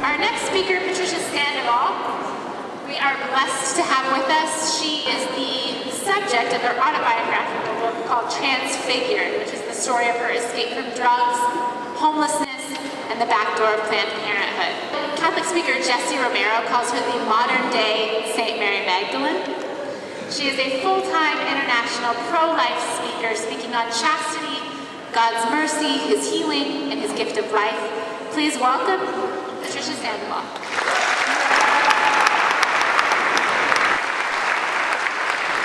Our next speaker, Patricia Sandoval, we are blessed to have with us. She is the subject of her autobiographical book called Transfigured, which is the story of her escape from drugs, homelessness, and the back door of Planned Parenthood. Catholic speaker Jesse Romero calls her the modern-day St. Mary Magdalene. She is a full-time international pro-life speaker speaking on chastity, God's mercy, His healing, and His gift of life. Please welcome Patricia Sandoval.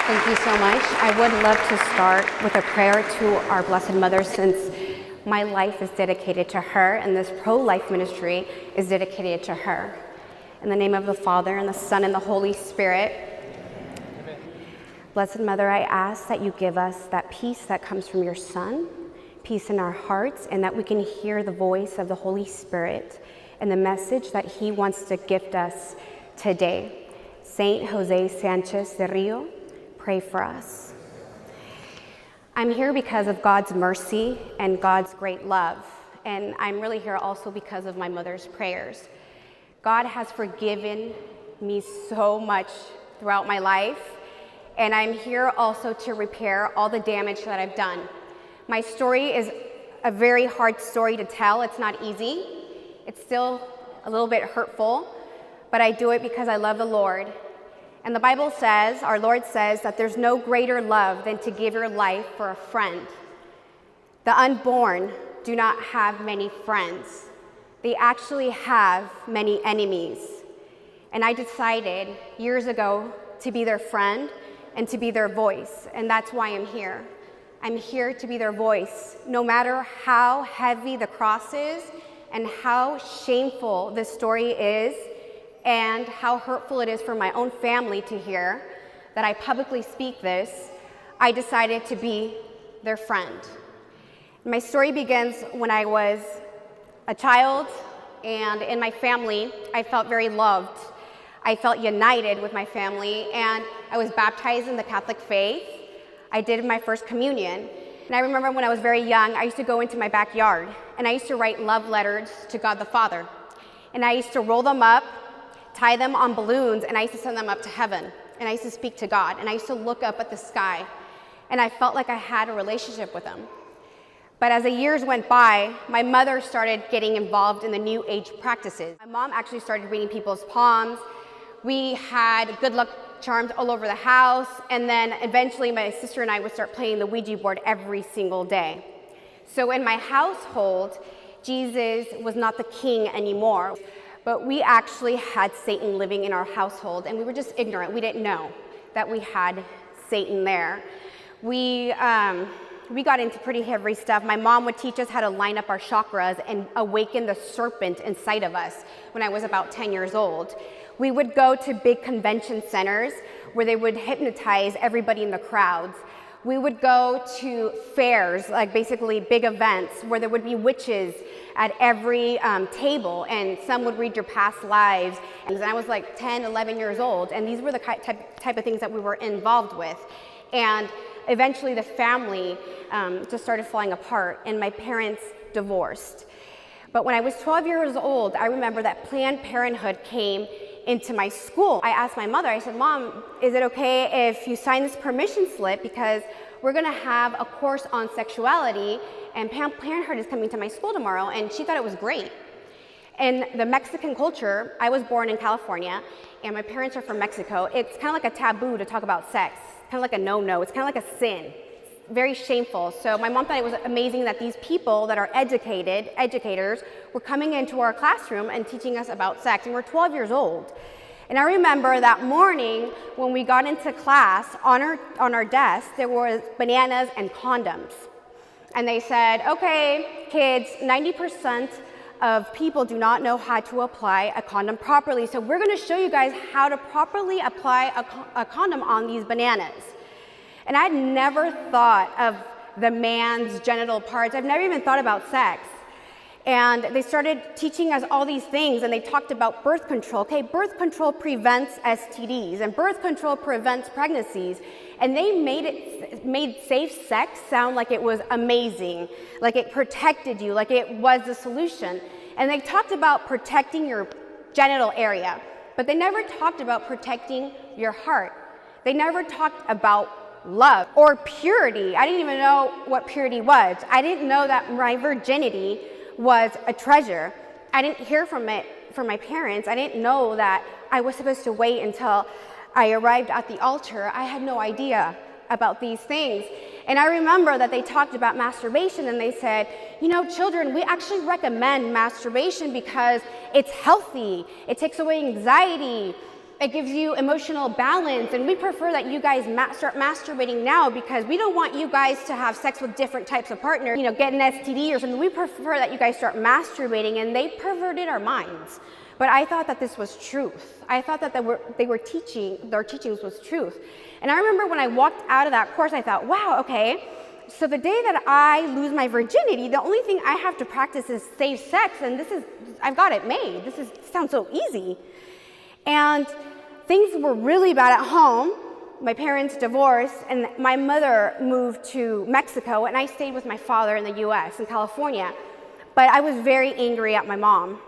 Thank you so much. I would love to start with a prayer to our Blessed Mother, since my life is dedicated to her and this pro-life ministry is dedicated to her. In the name of the Father, and the Son, and the Holy Spirit. Amen. Blessed Mother, I ask that you give us that peace that comes from your Son, peace in our hearts, and that we can hear the voice of the Holy Spirit and the message that He wants to gift us today. Saint Jose Sanchez de Rio, pray for us. I'm here because of God's mercy and God's great love, and I'm really here also because of my mother's prayers. God has forgiven me so much throughout my life, and I'm here also to repair all the damage that I've done. My story is a very hard story to tell. It's not easy. It's still a little bit hurtful, but I do it because I love the Lord. And the Bible says, our Lord says, that there's no greater love than to give your life for a friend. The unborn do not have many friends. They actually have many enemies. And I decided years ago to be their friend and to be their voice, and that's why I'm here. I'm here to be their voice, no matter how heavy the cross is and how shameful this story is and how hurtful it is for my own family to hear that I publicly speak this. I decided to be their friend. My story begins when I was a child, and in my family, I felt very loved. I felt united with my family, and I was baptized in the Catholic faith. I did my first communion. And I remember when I was very young, I used to go into my backyard and I used to write love letters to God the Father. And I used to roll them up, tie them on balloons, and I used to send them up to heaven. And I used to speak to God, and I used to look up at the sky, and I felt like I had a relationship with Him. But as the years went by, my mother started getting involved in the New Age practices. My mom actually started reading people's palms. We had good luck charms all over the house, and then eventually my sister and I would start playing the Ouija board every single day. So in my household, Jesus was not the king anymore, but we actually had Satan living in our household, and we were just ignorant. We didn't know that we had Satan there. We got into pretty heavy stuff. My mom would teach us how to line up our chakras and awaken the serpent inside of us when I was about 10 years old. We would go to big convention centers where they would hypnotize everybody in the crowds. We would go to fairs, like basically big events, where there would be witches at every table, and some would read your past lives. And I was like 10, 11 years old, and these were the type of things that we were involved with. And eventually the family just started falling apart, and my parents divorced. But when I was 12 years old, I remember that Planned Parenthood came into my school. I asked my mother, I said, Mom, is it okay if you sign this permission slip, because we're gonna have a course on sexuality, and Planned Parenthood is coming to my school tomorrow. And she thought it was great. In the Mexican culture, I was born in California, and my parents are from Mexico. It's kind of like a taboo to talk about sex, kind of like a no-no. It's kind of like a sin. Very shameful. So my mom thought it was amazing that these people that are educators, were coming into our classroom and teaching us about sex, and we're 12 years old. And I remember that morning when we got into class, on our desk, there was bananas and condoms. And they said, okay, kids, 90% of people do not know how to apply a condom properly, so we're gonna show you guys how to properly apply a condom on these bananas. And I'd never thought of the man's genital parts. I've never even thought about sex. And they started teaching us all these things, and they talked about birth control. Okay, birth control prevents STDs, and birth control prevents pregnancies. And they made safe sex sound like it was amazing, like it protected you, like it was the solution. And they talked about protecting your genital area, but they never talked about protecting your heart. They never talked about love or purity. I didn't even know what purity was. I didn't know that my virginity was a treasure. I didn't hear from it from my parents. I didn't know that I was supposed to wait until I arrived at the altar. I had no idea about these things. And I remember that they talked about masturbation and they said, you know, children, we actually recommend masturbation because it's healthy. It takes away anxiety. It gives you emotional balance. And we prefer that you guys start masturbating now because we don't want you guys to have sex with different types of partners, you know, get an STD or something. We prefer that you guys start masturbating, and they perverted our minds. But I thought that this was truth. I thought that they were teaching, their teachings was truth. And I remember when I walked out of that course, I thought, wow, okay, so the day that I lose my virginity, the only thing I have to practice is safe sex, and I've got it made. This sounds so easy. And things were really bad at home. My parents divorced, and my mother moved to Mexico, and I stayed with my father in the US, in California. But I was very angry at my mom.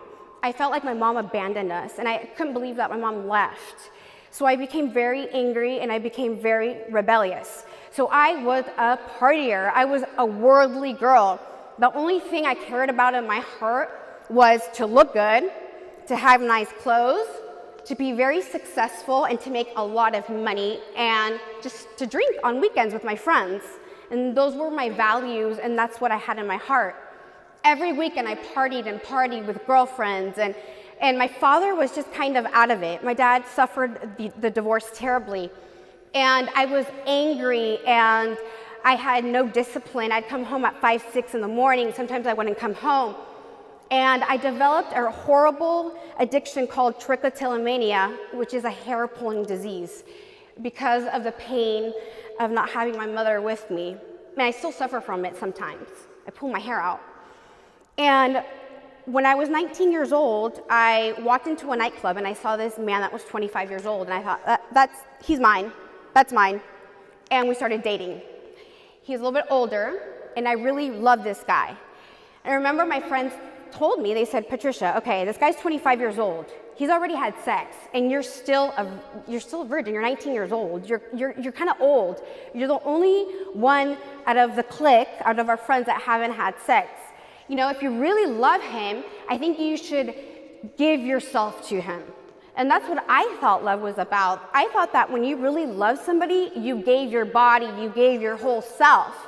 I felt like my mom abandoned us, and I couldn't believe that my mom left. So I became very angry, and I became very rebellious. So I was a partier. I was a worldly girl. The only thing I cared about in my heart was to look good, to have nice clothes, to be very successful, and to make a lot of money, and just to drink on weekends with my friends. And those were my values, and that's what I had in my heart. Every weekend I partied with girlfriends, and my father was just kind of out of it. My dad suffered the divorce terribly, and I was angry, and I had no discipline. I'd come home at 5, 6 in the morning. Sometimes I wouldn't come home. And I developed a horrible addiction called Trichotillomania, which is a hair-pulling disease, because of the pain of not having my mother with me. And I still suffer from it sometimes. I pull my hair out. And when I was 19 years old, I walked into a nightclub and I saw this man that was 25 years old, and I thought, he's mine, that's mine. And we started dating. He's a little bit older, and I really loved this guy. And I remember my friends told me, they said, Patricia, okay, this guy's 25 years old. He's already had sex, and you're still a virgin. You're 19 years old. You're kind of old. You're the only one out of the clique, out of our friends, that haven't had sex. You know, if you really love him, I think you should give yourself to him. And that's what I thought love was about. I thought that when you really love somebody, you gave your body, you gave your whole self.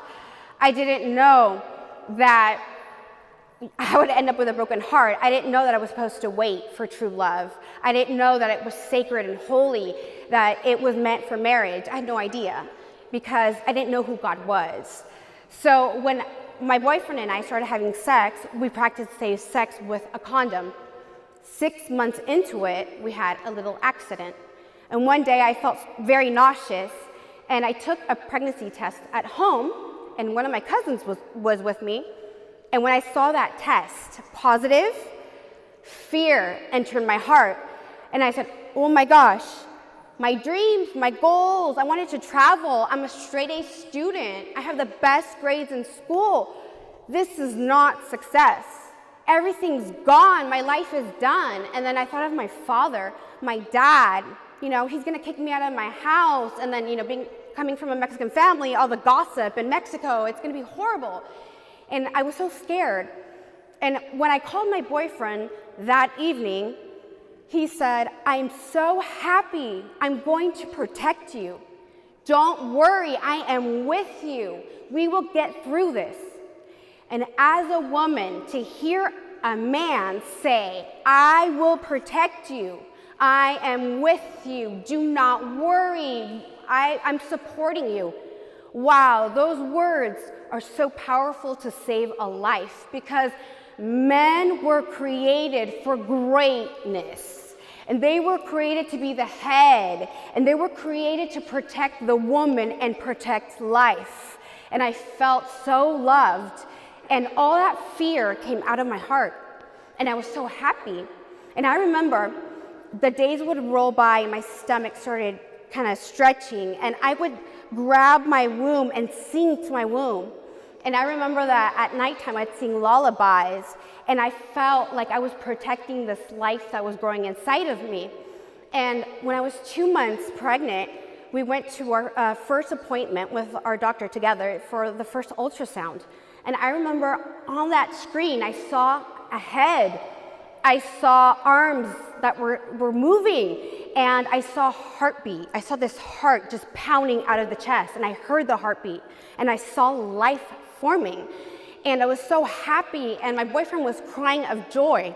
I didn't know that I would end up with a broken heart. I didn't know that I was supposed to wait for true love. I didn't know that it was sacred and holy, that it was meant for marriage. I had no idea, because I didn't know who God was. So when my boyfriend and I started having sex, we practiced safe sex with a condom. 6 months into it, we had a little accident. And one day I felt very nauseous, and I took a pregnancy test at home, and one of my cousins was with me. And when I saw that test, positive, fear entered my heart. And I said, oh my gosh, my dreams, my goals, I wanted to travel. I'm a straight A student. I have the best grades in school. This is not success. Everything's gone. My life is done. And then I thought of my father, my dad. You know, he's going to kick me out of my house. And then, you know, coming from a Mexican family, all the gossip in Mexico, it's going to be horrible. And I was so scared. And when I called my boyfriend that evening, he said, I'm so happy. I'm going to protect you. Don't worry, I am with you. We will get through this. And as a woman, to hear a man say, I will protect you. I am with you. Do not worry. I'm supporting you. Wow, those words are so powerful to save a life, because men were created for greatness, and they were created to be the head, and they were created to protect the woman and protect life. And I felt so loved, and all that fear came out of my heart, and I was so happy. And I remember the days would roll by, and my stomach started kind of stretching, and I would grab my womb and sing to my womb. And I remember that at nighttime I'd sing lullabies, and I felt like I was protecting this life that was growing inside of me. And when I was 2 months pregnant, we went to our first appointment with our doctor together for the first ultrasound. And I remember on that screen, I saw a head. I saw arms that were moving, and I saw heartbeat. I saw this heart just pounding out of the chest, and I heard the heartbeat, and I saw life forming. And I was so happy, and my boyfriend was crying of joy.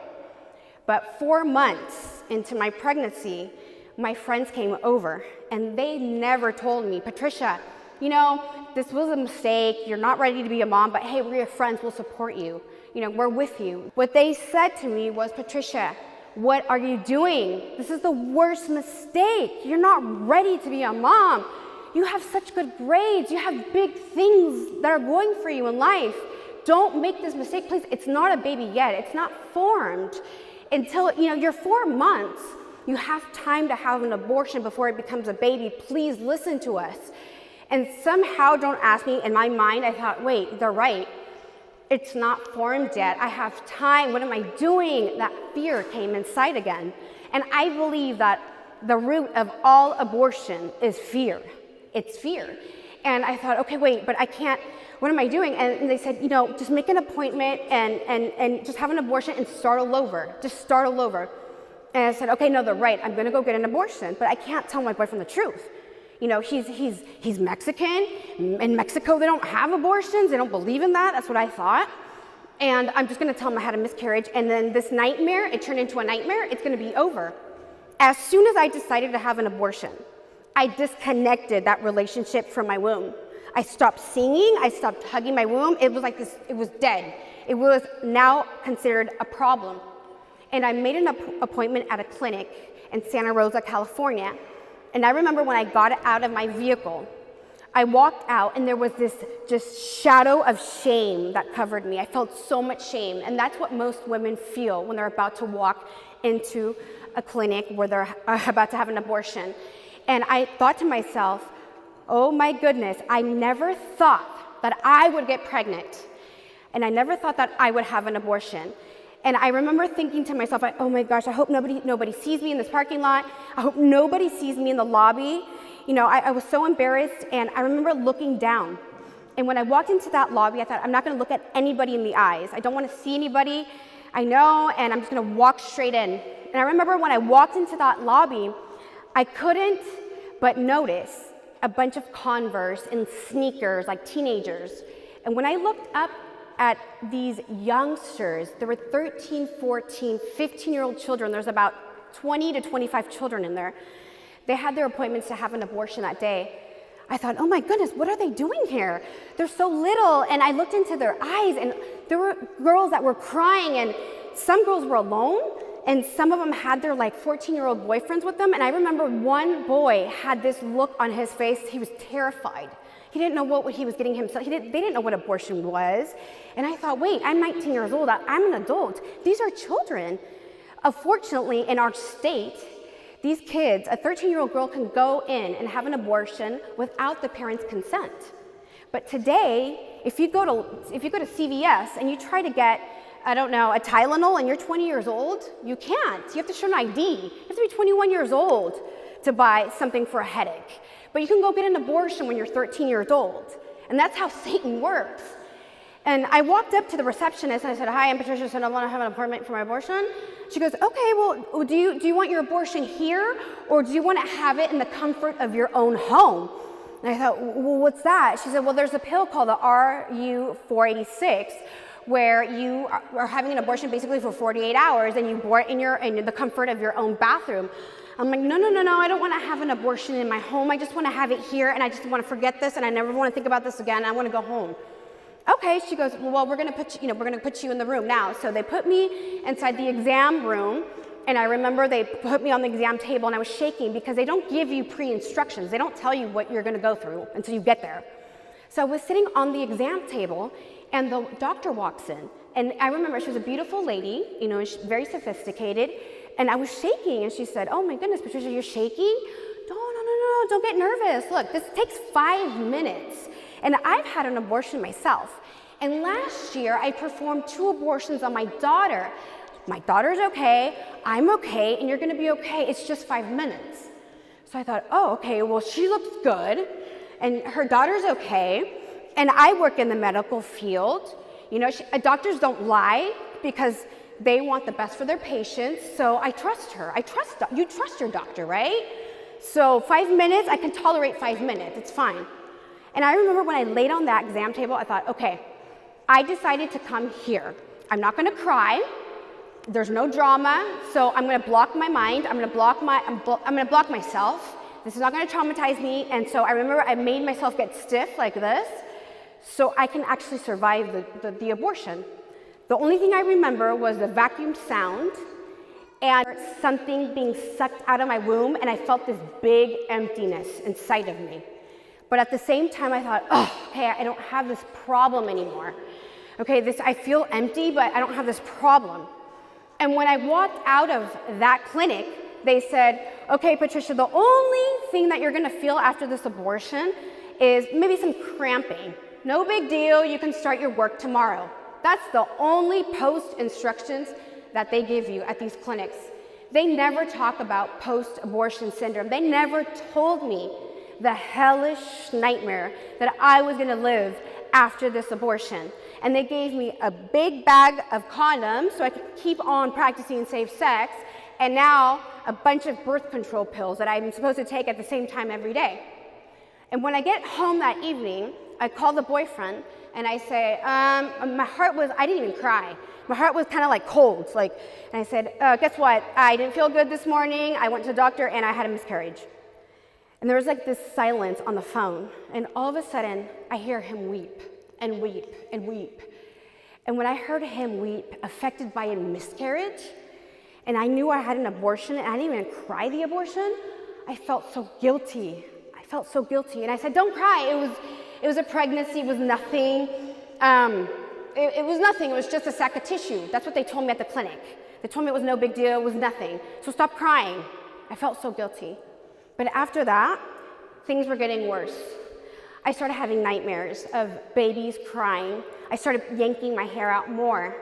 But 4 months into my pregnancy, my friends came over, and they never told me, Patricia, you know, this was a mistake, you're not ready to be a mom, but hey, we're your friends, we'll support you. You know, we're with you. What they said to me was, Patricia, what are you doing? This is the worst mistake. You're not ready to be a mom. You have such good grades. You have big things that are going for you in life. Don't make this mistake, please. It's not a baby yet. It's not formed until, you know, you're 4 months. You have time to have an abortion before it becomes a baby. Please listen to us. And somehow, don't ask me, in my mind, I thought, wait, they're right. It's not formed yet. I have time. What am I doing? That fear came inside again. And I believe that the root of all abortion is fear. It's fear. And I thought, okay, wait, but I can't, what am I doing? And they said, you know, just make an appointment and just have an abortion and start all over. Just start all over. And I said, okay, no, they're right. I'm going to go get an abortion. But I can't tell my boyfriend the truth. You know, he's Mexican. In Mexico, they don't have abortions. They don't believe in that. That's what I thought. And I'm just going to tell him I had a miscarriage. And then this nightmare, it turned into a nightmare. It's going to be over. As soon as I decided to have an abortion, I disconnected that relationship from my womb. I stopped singing. I stopped hugging my womb. It was like this. It was dead. It was now considered a problem. And I made an appointment at a clinic in Santa Rosa, California. And I remember when I got out of my vehicle, I walked out and there was this just shadow of shame that covered me. I felt so much shame. And that's what most women feel when they're about to walk into a clinic where they're about to have an abortion. And I thought to myself, oh my goodness, I never thought that I would get pregnant. And I never thought that I would have an abortion. And I remember thinking to myself, oh my gosh, I hope nobody sees me in this parking lot. I hope nobody sees me in the lobby. You know, I was so embarrassed, and I remember looking down. And when I walked into that lobby, I thought, I'm not gonna look at anybody in the eyes. I don't wanna see anybody, I know, and I'm just gonna walk straight in. And I remember when I walked into that lobby, I couldn't but notice a bunch of Converse in sneakers, like teenagers. And when I looked up at these youngsters, there were 13, 14, 15-year-old children. There's about 20 to 25 children in there. They had their appointments to have an abortion that day. I thought, oh my goodness, what are they doing here? They're so little. And I looked into their eyes, and there were girls that were crying, and some girls were alone, and some of them had their like 14-year-old boyfriends with them. And I remember one boy had this look on his face. He was terrified. He didn't know what he was getting himself. They didn't know what abortion was. And I thought, wait, I'm 19 years old. I'm an adult. These are children. Unfortunately, in our state, these kids, a 13-year-old girl can go in and have an abortion without the parents' consent. But today, if you go to CVS and you try to get, I don't know, a Tylenol and you're 20 years old, you can't. You have to show an ID. You have to be 21 years old to buy something for a headache. But you can go get an abortion when you're 13 years old. And that's how Satan works. And I walked up to the receptionist and I said, hi, I'm Patricia Sandoval. I want to have an appointment for my abortion. She goes, okay, well, do you want your abortion here, or do you want to have it in the comfort of your own home? And I thought, well, what's that? She said, well, there's a pill called the RU486, where you are having an abortion basically for 48 hours, and you abort in the comfort of your own bathroom. I'm like, no, I don't want to have an abortion in my home. I just want to have it here, and I just want to forget this, and I never want to think about this again. I want to go home. Okay, she goes, well, we're going to put you in the room now. So they put me inside the exam room, and I remember they put me on the exam table, and I was shaking because they don't give you pre-instructions. They don't tell you what you're going to go through until you get there. So I was sitting on the exam table, and the doctor walks in, and I remember she was a beautiful lady, very sophisticated. And I was shaking, and she said, oh my goodness, Patricia, you're shaking? No, don't get nervous. Look, this takes 5 minutes. And I've had an abortion myself. And last year, I performed 2 abortions on my daughter. My daughter's okay, I'm okay, and you're gonna be okay. It's just 5 minutes. So I thought, oh, okay, well, she looks good, and her daughter's okay, and I work in the medical field. You know, doctors don't lie because they want the best for their patients, so I trust her. You trust your doctor, right? So 5 minutes, I can tolerate 5 minutes, it's fine. And I remember when I laid on that exam table, I thought, okay, I decided to come here. I'm not gonna cry, there's no drama, so I'm gonna block my mind, I'm gonna block myself. This is not gonna traumatize me, and so I remember I made myself get stiff like this, so I can actually survive the abortion. The only thing I remember was the vacuum sound and something being sucked out of my womb, and I felt this big emptiness inside of me. But at the same time, I thought, oh, okay, I don't have this problem anymore. Okay, I feel empty, but I don't have this problem. And when I walked out of that clinic, they said, okay, Patricia, the only thing that you're gonna feel after this abortion is maybe some cramping. No big deal, you can start your work tomorrow. That's the only post-instructions that they give you at these clinics. They never talk about post-abortion syndrome. They never told me the hellish nightmare that I was gonna live after this abortion. And they gave me a big bag of condoms so I could keep on practicing safe sex, and now a bunch of birth control pills that I'm supposed to take at the same time every day. And when I get home that evening, I call the boyfriend and I say, my heart was, I didn't even cry. My heart was kind of like cold. And I said, guess what? I didn't feel good this morning. I went to the doctor and I had a miscarriage. And there was like this silence on the phone. And all of a sudden, I hear him weep and weep and weep. And when I heard him weep, affected by a miscarriage, and I knew I had an abortion and I didn't even cry the abortion, I felt so guilty. I felt so guilty. And I said, don't cry. It was a pregnancy. It was nothing. It was nothing. It was just a sack of tissue. That's what they told me at the clinic. They told me it was no big deal. It was nothing. So stop crying. I felt so guilty. But after that, things were getting worse. I started having nightmares of babies crying. I started yanking my hair out more.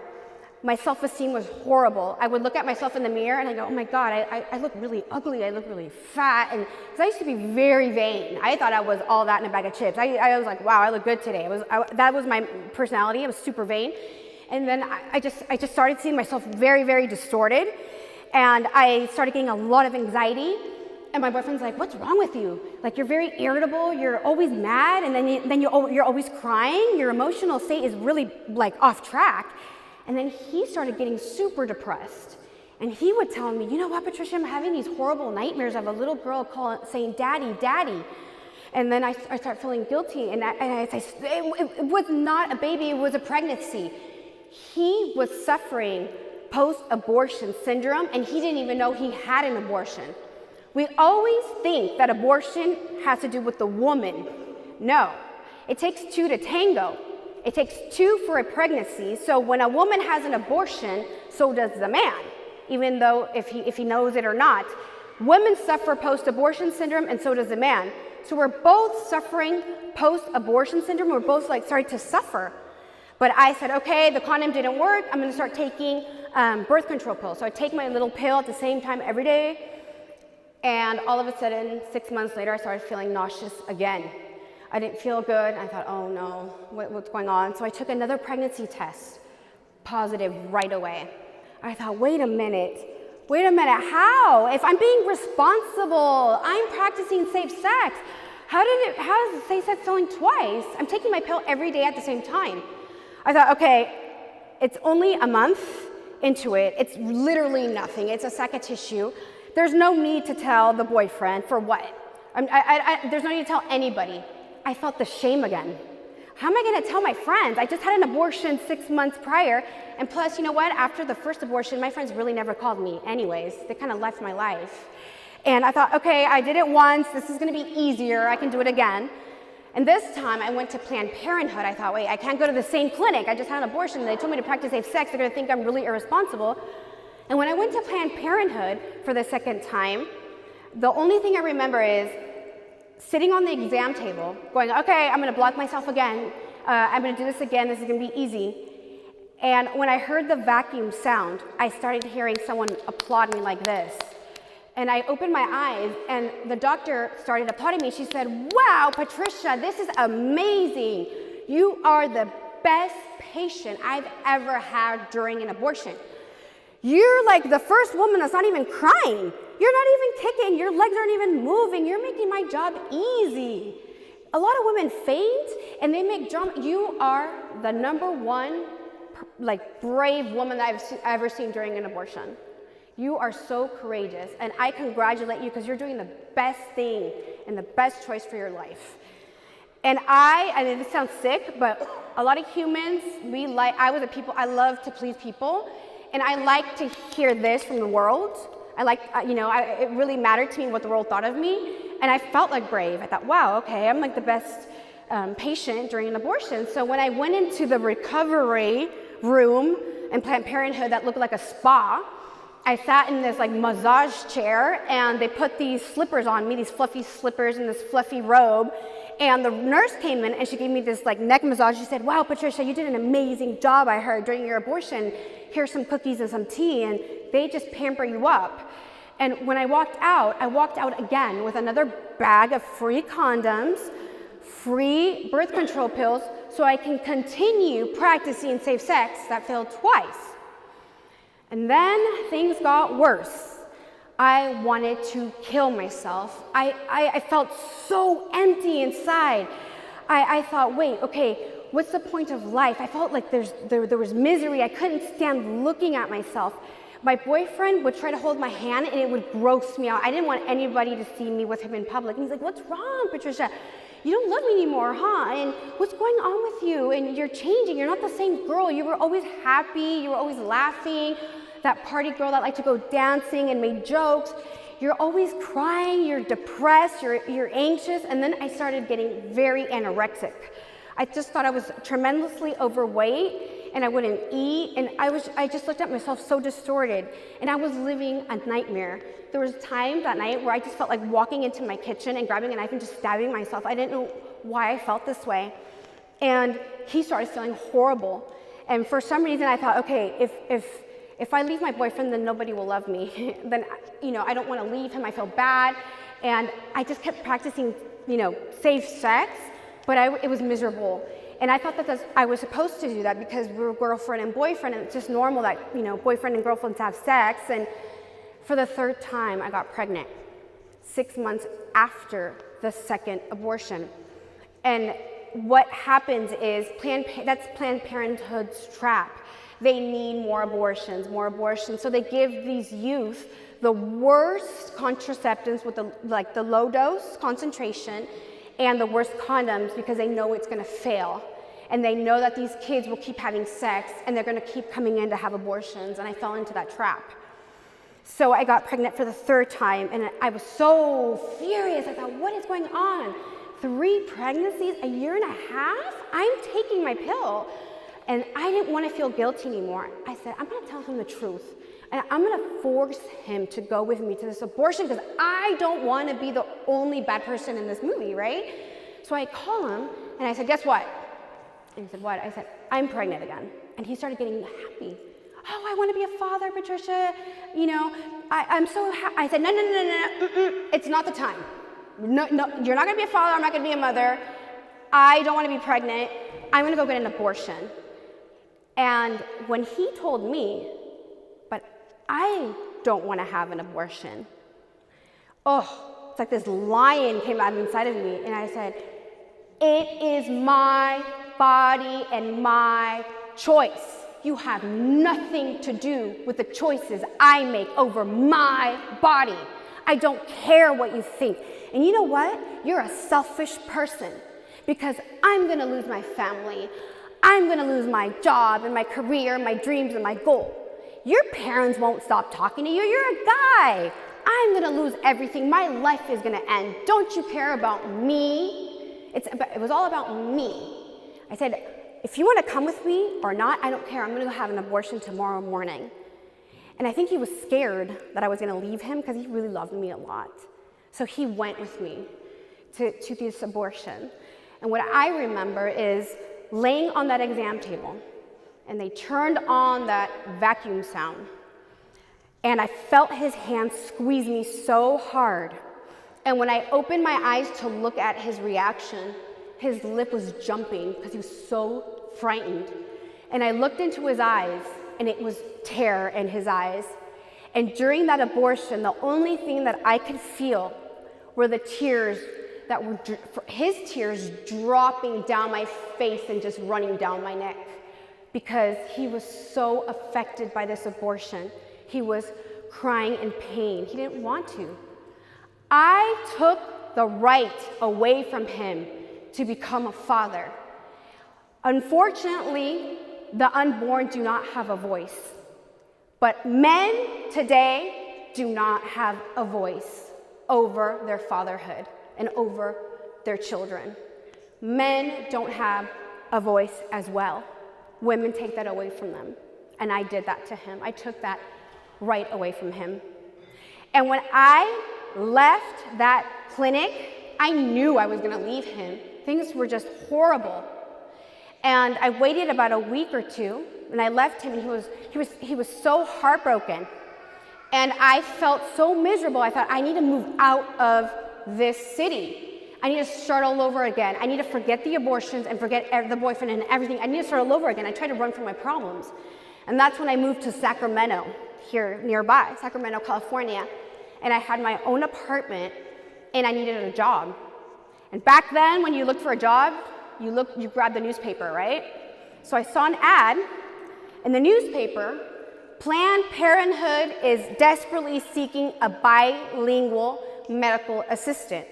My self-esteem was horrible. I would look at myself in the mirror and I go, oh my God, I look really ugly. I look really fat. And because I used to be very vain. I thought I was all that in a bag of chips. I was like, wow, I look good today. That was my personality. I was super vain. And then I just started seeing myself very, very distorted. And I started getting a lot of anxiety. And my boyfriend's like, what's wrong with you? Like, you're very irritable, you're always mad, and then you're always crying. Your emotional state is really like off track. And then he started getting super depressed. And he would tell me, you know what, Patricia, I'm having these horrible nightmares of a little girl saying, daddy, daddy. And then I start feeling guilty. And I say, it was not a baby, it was a pregnancy. He was suffering post-abortion syndrome, and he didn't even know he had an abortion. We always think that abortion has to do with the woman. No, it takes 2 to tango. It takes 2 for a pregnancy. So when a woman has an abortion, so does the man, even though if he knows it or not. Women suffer post-abortion syndrome, and so does the man. So we're both suffering post-abortion syndrome. We're both starting to suffer. But I said, okay, the condom didn't work. I'm going to start taking birth control pills. So I take my little pill at the same time every day. And all of a sudden, 6 months later, I started feeling nauseous again. I didn't feel good. I thought, oh no, what's going on? So I took another pregnancy test, positive right away. I thought, wait a minute, how? If I'm being responsible, I'm practicing safe sex. How is safe sex failing twice? I'm taking my pill every day at the same time. I thought, okay, it's only a month into it. It's literally nothing. It's a sack of tissue. There's no need to tell the boyfriend for what? There's no need to tell anybody. I felt the shame again. How am I gonna tell my friends? I just had an abortion 6 months prior, and plus, you know what? After the first abortion, my friends really never called me anyways. They kind of left my life. And I thought, okay, I did it once, this is gonna be easier, I can do it again. And this time I went to Planned Parenthood. I thought, wait, I can't go to the same clinic. I just had an abortion, and they told me to practice safe sex. They're gonna think I'm really irresponsible. And when I went to Planned Parenthood for the second time, the only thing I remember is sitting on the exam table, going, okay, I'm gonna block myself again. I'm gonna do this again, this is gonna be easy. And when I heard the vacuum sound, I started hearing someone applaud me like this. And I opened my eyes, and the doctor started applauding me. She said, wow, Patricia, this is amazing. You are the best patient I've ever had during an abortion. You're like the first woman that's not even crying. You're not even kicking. Your legs aren't even moving. You're making my job easy. A lot of women faint and they make drama. You are the number one brave woman that I've ever seen during an abortion. You are so courageous, and I congratulate you because you're doing the best thing and the best choice for your life. And I mean, this sounds sick, but a lot of humans, I love to please people, and I like to hear this from the world. It really mattered to me what the world thought of me, and I felt like brave. I thought, wow, okay, I'm like the best patient during an abortion. So when I went into the recovery room in Planned Parenthood that looked like a spa, I sat in this massage chair, and they put these slippers on me, these fluffy slippers and this fluffy robe. And the nurse came in and she gave me this neck massage. She said, wow, Patricia, you did an amazing job, I heard, during your abortion. Here's some cookies and some tea, and they just pamper you up. And when I walked out again with another bag of free condoms, free birth control pills, so I can continue practicing safe sex that failed twice. And then things got worse. I wanted to kill myself. I felt so empty inside. I thought, wait, okay, what's the point of life? I felt like there was misery. I couldn't stand looking at myself. My boyfriend would try to hold my hand, and it would gross me out. I didn't want anybody to see me with him in public. And he's like, what's wrong, Patricia? You don't love me anymore, huh? And what's going on with you? And you're changing. You're not the same girl. You were always happy. You were always laughing. That party girl that liked to go dancing and made jokes. You're always crying. You're depressed. You're anxious. And then I started getting very anorexic. I just thought I was tremendously overweight, and I wouldn't eat. And I just looked at myself so distorted. And I was living a nightmare. There was a time that night where I just felt like walking into my kitchen and grabbing a knife and just stabbing myself. I didn't know why I felt this way. And he started feeling horrible. And for some reason I thought, okay, if I leave my boyfriend, then nobody will love me. Then, I don't want to leave him. I feel bad. And I just kept practicing, safe sex, but it was miserable. And I thought that I was supposed to do that because we were girlfriend and boyfriend, and it's just normal that, boyfriend and girlfriends have sex. And for the third time, I got pregnant, 6 months after the second abortion. And what happens is that's Planned Parenthood's trap. They need more abortions. So they give these youth the worst contraceptives with the low dose concentration and the worst condoms because they know it's gonna fail. And they know that these kids will keep having sex and they're gonna keep coming in to have abortions, and I fell into that trap. So I got pregnant for the third time, and I was so furious. I thought, what is going on? 3 pregnancies, a year and a half? I'm taking my pill. And I didn't want to feel guilty anymore. I said, I'm going to tell him the truth. And I'm going to force him to go with me to this abortion because I don't want to be the only bad person in this movie, right? So I call him, and I said, guess what? And he said, what? I said, I'm pregnant again. And he started getting happy. Oh, I want to be a father, Patricia. I'm so happy. I said, no, it's not the time. No, you're not going to be a father. I'm not going to be a mother. I don't want to be pregnant. I'm going to go get an abortion. And when he told me, but I don't want to have an abortion, it's like this lion came out inside of me, and I said, it is my body and my choice. You have nothing to do with the choices I make over my body. I don't care what you think. And you know what? You're a selfish person because I'm going to lose my family. I'm going to lose my job and my career, my dreams and my goal. Your parents won't stop talking to you. You're a guy. I'm going to lose everything. My life is going to end. Don't you care about me? It was all about me. I said, if you want to come with me or not, I don't care. I'm going to go have an abortion tomorrow morning. And I think he was scared that I was going to leave him because he really loved me a lot. So he went with me to this abortion. And what I remember is laying on that exam table, and they turned on that vacuum sound, and I felt his hand squeeze me so hard. And when I opened my eyes to look at his reaction, his lip was jumping because he was so frightened. And I looked into his eyes, and it was terror in his eyes. And during that abortion, the only thing that I could feel were the tears that were, his tears dropping down my face and just running down my neck, because he was so affected by this abortion. He was crying in pain. He didn't want to. I took the right away from him to become a father. Unfortunately, the unborn do not have a voice. But men today do not have a voice over their fatherhood and over their children. Men don't have a voice as well. Women take that away from them. And I did that to him. I took that right away from him. And when I left that clinic, I knew I was going to leave him. Things were just horrible. And I waited about a week or two, and I left him, and he was so heartbroken. And I felt so miserable. I thought, I need to move out of this city. I need to start all over again. I need to forget the abortions and forget the boyfriend and everything. I need to start all over again. I tried to run from my problems. And that's when I moved to Sacramento, here nearby, Sacramento, California. And I had my own apartment, and I needed a job. And back then, when you looked for a job, you grabbed the newspaper, right? So I saw an ad in the newspaper. Planned Parenthood is desperately seeking a bilingual medical assistant.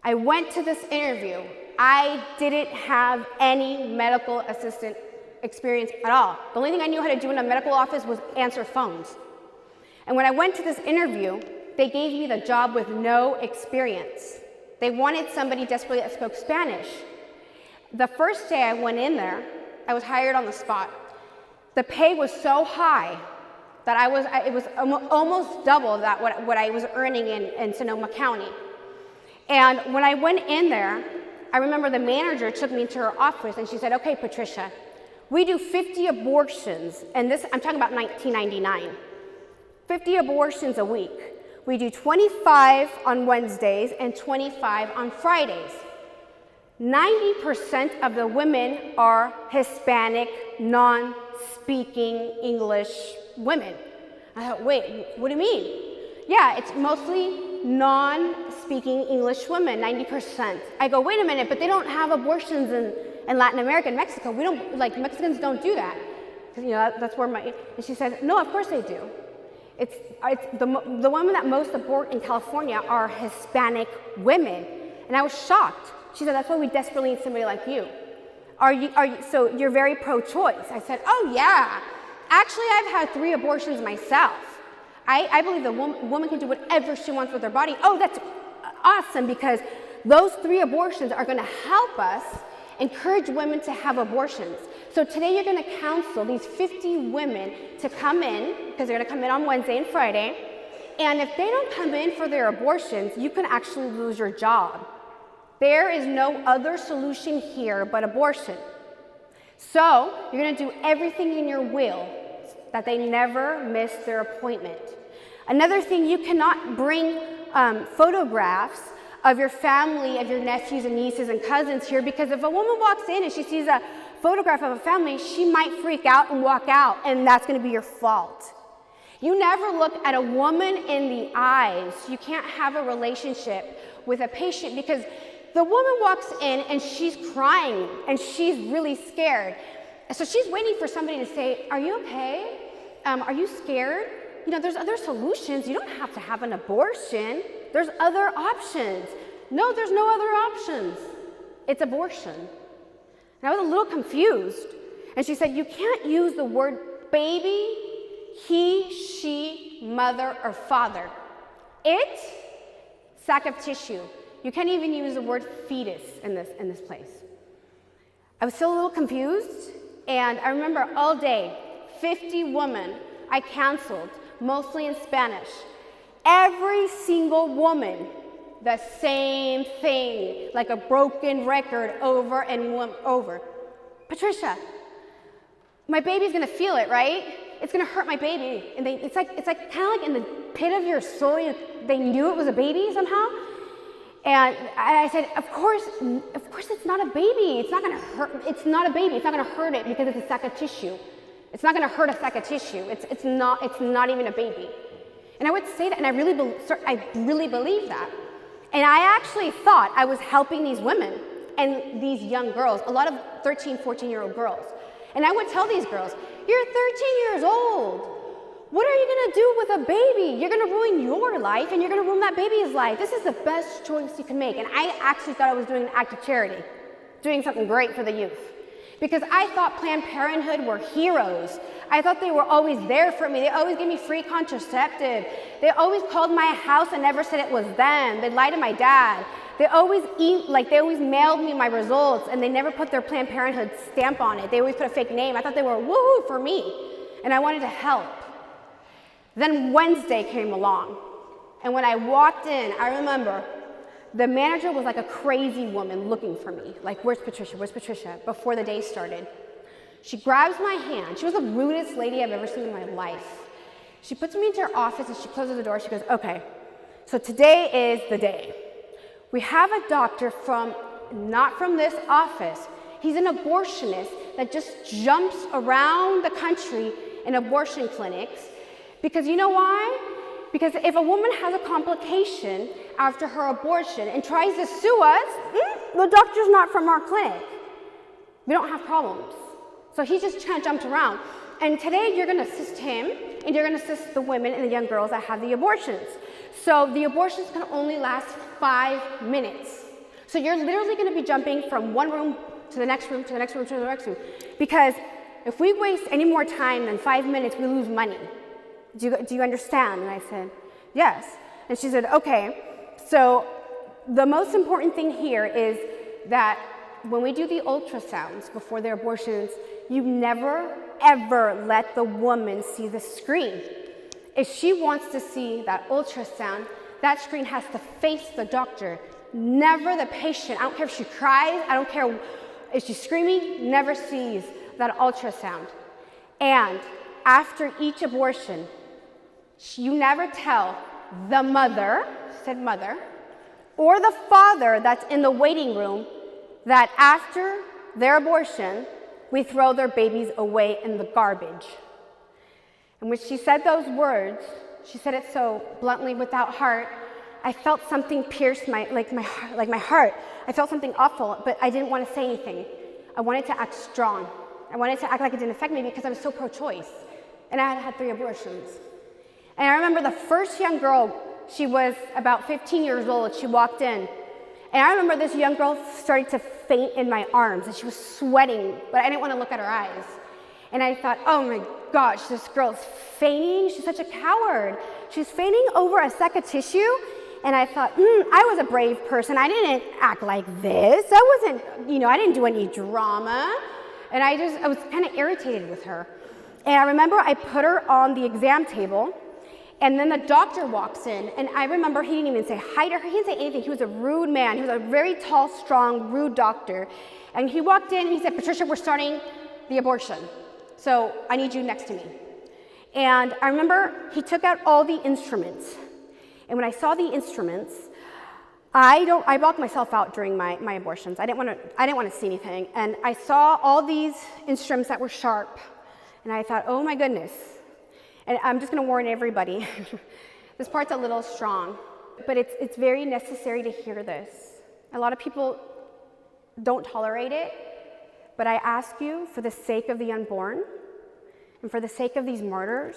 I went to this interview. I didn't have any medical assistant experience at all. The only thing I knew how to do in a medical office was answer phones. And when I went to this interview, they gave me the job with no experience. They wanted somebody desperately that spoke Spanish. The first day I went in there, I was hired on the spot. The pay was so high that it was almost double that what I was earning in Sonoma County. And when I went in there, I remember the manager took me into her office, and she said, "Okay, Patricia, we do 50 abortions," and this, I'm talking about 1999, 50 abortions a week. We do 25 on Wednesdays and 25 on Fridays. 90% of the women are Hispanic, non-speaking English women. I thought, wait, what do you mean? Yeah, it's mostly non-speaking English women, 90%. I go, wait a minute, but they don't have abortions in Latin America and Mexico. We don't, like, Mexicans don't do that. Because, that's where and she said, no, of course they do. It's the women that most abort in California are Hispanic women. And I was shocked. She said, that's why we desperately need somebody like you. So you're very pro-choice. I said, oh yeah. Actually, I've had 3 abortions myself. I believe the woman can do whatever she wants with her body. Oh, that's awesome, because those 3 abortions are gonna help us encourage women to have abortions. So today you're gonna counsel these 50 women to come in, because they're gonna come in on Wednesday and Friday, and if they don't come in for their abortions, you can actually lose your job. There is no other solution here but abortion. So you're gonna do everything in your will that they never miss their appointment. Another thing, you cannot bring photographs of your family, of your nephews and nieces and cousins here, because if a woman walks in and she sees a photograph of a family, she might freak out and walk out, and that's gonna be your fault. You never look at a woman in the eyes. You can't have a relationship with a patient, because the woman walks in and she's crying and she's really scared. So she's waiting for somebody to say, are you okay? Are you scared? There's other solutions. You don't have to have an abortion. There's other options. No, there's no other options. It's abortion. And I was a little confused. And she said, you can't use the word baby, he, she, mother, or father. It, sack of tissue. You can't even use the word fetus in this place. I was still a little confused, and I remember all day, 50 women I counseled, mostly in Spanish. Every single woman the same thing, like a broken record over and over. Patricia, my baby's gonna feel it, right? It's gonna hurt my baby. And it's like kind of like in the pit of your soul, they knew it was a baby somehow. And I said, of course it's not a baby. It's not gonna hurt, it's not a baby. It's not gonna hurt it because it's a sac of tissue. It's not gonna hurt a sac of tissue. It's not even a baby. And I would say that, and I really believe that. And I actually thought I was helping these women and these young girls, a lot of 13, 14-year-old girls. And I would tell these girls, you're 13 years old. What are you gonna do with a baby? You're gonna ruin your life and you're gonna ruin that baby's life. This is the best choice you can make. And I actually thought I was doing an act of charity, doing something great for the youth. Because I thought Planned Parenthood were heroes. I thought they were always there for me. They always gave me free contraceptive. They always called my house and never said it was them. They lied to my dad. They always mailed me my results and they never put their Planned Parenthood stamp on it. They always put a fake name. I thought they were woohoo for me. And I wanted to help. Then Wednesday came along. And when I walked in, I remember the manager was like a crazy woman looking for me. Like, where's Patricia? Where's Patricia? Before the day started. She grabs my hand. She was the rudest lady I've ever seen in my life. She puts me into her office and she closes the door. She goes, okay, so today is the day. We have a doctor not from this office. He's an abortionist that just jumps around the country in abortion clinics. Because you know why? Because if a woman has a complication after her abortion and tries to sue us, the doctor's not from our clinic. We don't have problems. So he just kind of jumped around. And today you're gonna assist him and you're gonna assist the women and the young girls that have the abortions. So the abortions can only last 5 minutes. So you're literally gonna be jumping from one room to the next room, to the next room, to the next room. Because if we waste any more time than 5 minutes, we lose money. Do you understand? And I said, yes. And she said, okay. So the most important thing here is that when we do the ultrasounds before their abortions, you never, ever let the woman see the screen. If she wants to see that ultrasound, that screen has to face the doctor, never the patient. I don't care if she cries, I don't care if she's screaming, never sees that ultrasound. And after each abortion, you never tell the mother, said mother, or the father that's in the waiting room that after their abortion, we throw their babies away in the garbage. And when she said those words, she said it so bluntly without heart, I felt something pierce my heart. I felt something awful, but I didn't want to say anything. I wanted to act strong. I wanted to act like it didn't affect me because I was so pro-choice. And I had had 3 abortions. And I remember the first young girl, she was about 15 years old, she walked in. And I remember this young girl started to faint in my arms, and she was sweating, but I didn't want to look at her eyes. And I thought, oh my gosh, this girl's fainting. She's such a coward. She's fainting over a sac of tissue. And I thought, I was a brave person. I didn't act like this. I wasn't, I didn't do any drama. And I was kind of irritated with her. And I remember I put her on the exam table, and then the doctor walks in, and I remember he didn't even say hi to her. He didn't say anything. He was a rude man. He was a very tall, strong, rude doctor. And he walked in and he said, Patricia, we're starting the abortion. So I need you next to me. And I remember he took out all the instruments. And when I saw the instruments, I blocked myself out during my abortions. I didn't want to see anything. And I saw all these instruments that were sharp. And I thought, oh my goodness. And I'm just going to warn everybody. This part's a little strong. But it's very necessary to hear this. A lot of people don't tolerate it. But I ask you, for the sake of the unborn, and for the sake of these martyrs,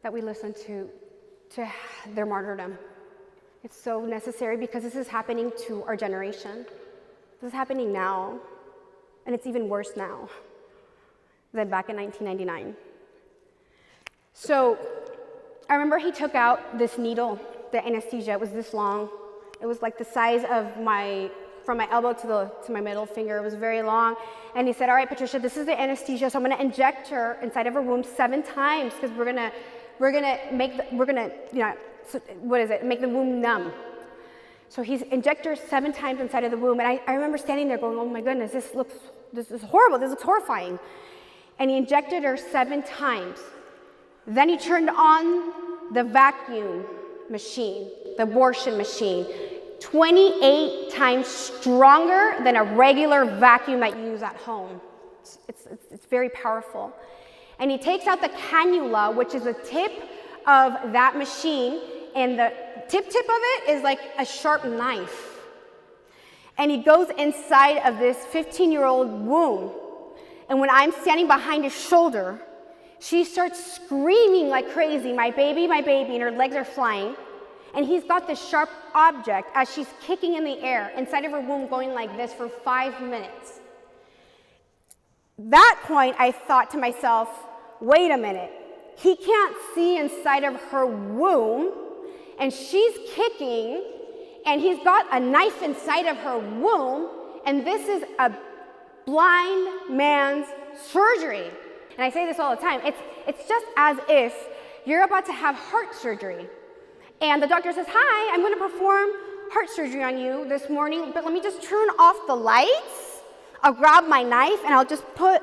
that we listen to their martyrdom. It's so necessary because this is happening to our generation. This is happening now, and it's even worse now than back in 1999. So I remember he took out this needle, the anesthesia. It was this long. It was like the size of from my elbow to my middle finger. It was very long. And he said, all right, Patricia, this is the anesthesia, so I'm gonna inject her inside of her womb 7 times because we're gonna make the womb numb. So he's injected her 7 times inside of the womb. And I remember standing there going, oh my goodness, this is horrible, this looks horrifying. And he injected her 7 times. Then he turned on the vacuum machine, the abortion machine, 28 times stronger than a regular vacuum that you use at home. It's very powerful. And he takes out the cannula, which is the tip of that machine, and the tip of it is like a sharp knife. And he goes inside of this 15-year-old womb. And when I'm standing behind his shoulder, she starts screaming like crazy, my baby, and her legs are flying. And he's got this sharp object as she's kicking in the air inside of her womb going like this for 5 minutes. That point, I thought to myself, wait a minute. He can't see inside of her womb, and she's kicking, and he's got a knife inside of her womb, and this is a blind man's surgery. And I say this all the time. It's just as if you're about to have heart surgery. And the doctor says, hi, I'm going to perform heart surgery on you this morning, but let me just turn off the lights. I'll grab my knife, and I'll just put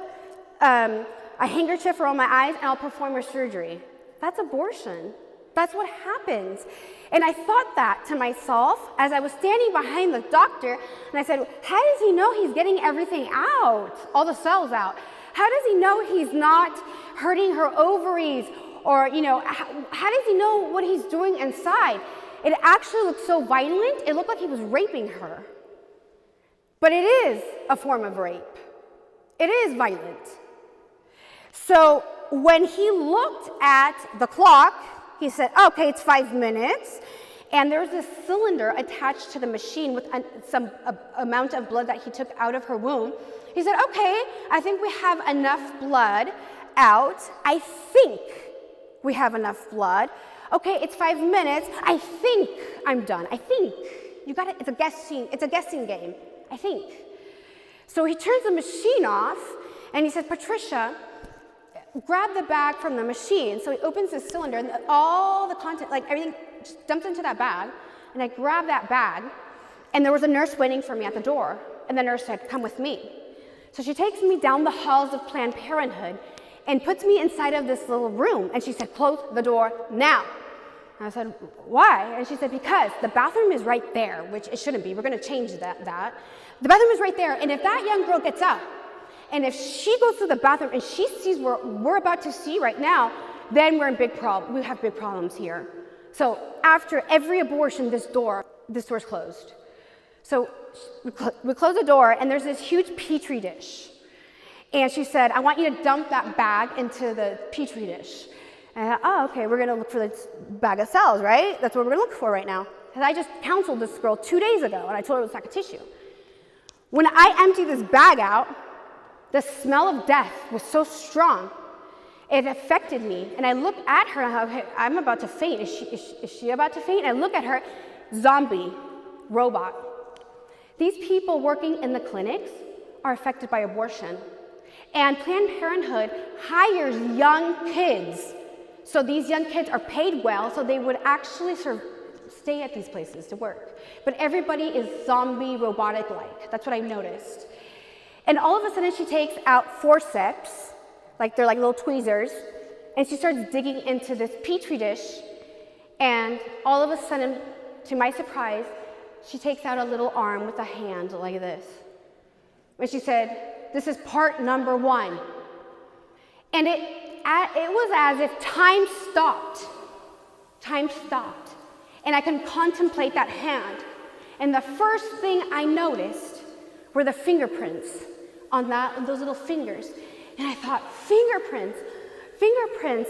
a handkerchief around my eyes, and I'll perform your surgery. That's abortion. That's what happens. And I thought that to myself as I was standing behind the doctor, and I said, how does he know he's getting everything out, all the cells out? How does he know he's not hurting her ovaries? Or, how does he know what he's doing inside? It actually looked so violent, it looked like he was raping her. But it is a form of rape. It is violent. So when he looked at the clock, he said, okay, it's 5 minutes. And there's this cylinder attached to the machine with some amount of blood that he took out of her womb. He said, okay, I think we have enough blood out. I think we have enough blood. Okay, it's 5 minutes. I think I'm done. I think. You got it. It's a guessing game. I think. So he turns the machine off, and he says, Patricia, grab the bag from the machine. So he opens the cylinder, and all the content, like everything, just dumped into that bag. And I grabbed that bag, and there was a nurse waiting for me at the door. And the nurse said, come with me. So she takes me down the halls of Planned Parenthood and puts me inside of this little room. And she said, close the door now. And I said, why? And she said, because the bathroom is right there, which it shouldn't be. We're going to change that. The bathroom is right there. And if that young girl gets up, and if she goes to the bathroom and she sees what we're about to see right now, then we're in big problem. We have big problems here. So after every abortion, this door's closed. So we close the door, and there's this huge Petri dish. And she said, I want you to dump that bag into the Petri dish. And I thought, okay, we're going to look for this bag of cells, right? That's what we're going to look for right now. Because I just counseled this girl 2 days ago, and I told her it was a sack of tissue. When I emptied this bag out, the smell of death was so strong, it affected me. And I looked at her, and I'm about to faint. Is she about to faint? And I look at her, zombie, robot. These people working in the clinics are affected by abortion. And Planned Parenthood hires young kids. So these young kids are paid well, so they would actually stay at these places to work. But everybody is zombie robotic-like. That's what I've noticed. And all of a sudden, she takes out forceps, like they're like little tweezers, and she starts digging into this Petri dish. And all of a sudden, to my surprise, she takes out a little arm with a hand like this. And she said, this is part number 1. And it was as if time stopped. Time stopped. And I can contemplate that hand. And the first thing I noticed were the fingerprints on those little fingers. And I thought, fingerprints,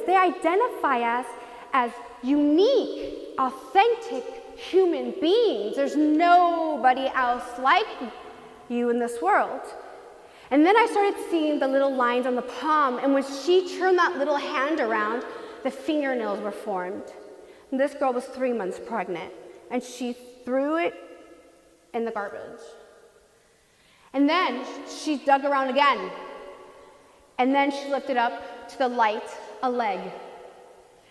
they identify us as unique, authentic human beings. There's nobody else like you in this world. And then I started seeing the little lines on the palm, and when she turned that little hand around, the fingernails were formed. And this girl was 3 months pregnant, and she threw it in the garbage. And then she dug around again, and then she lifted up to the light a leg.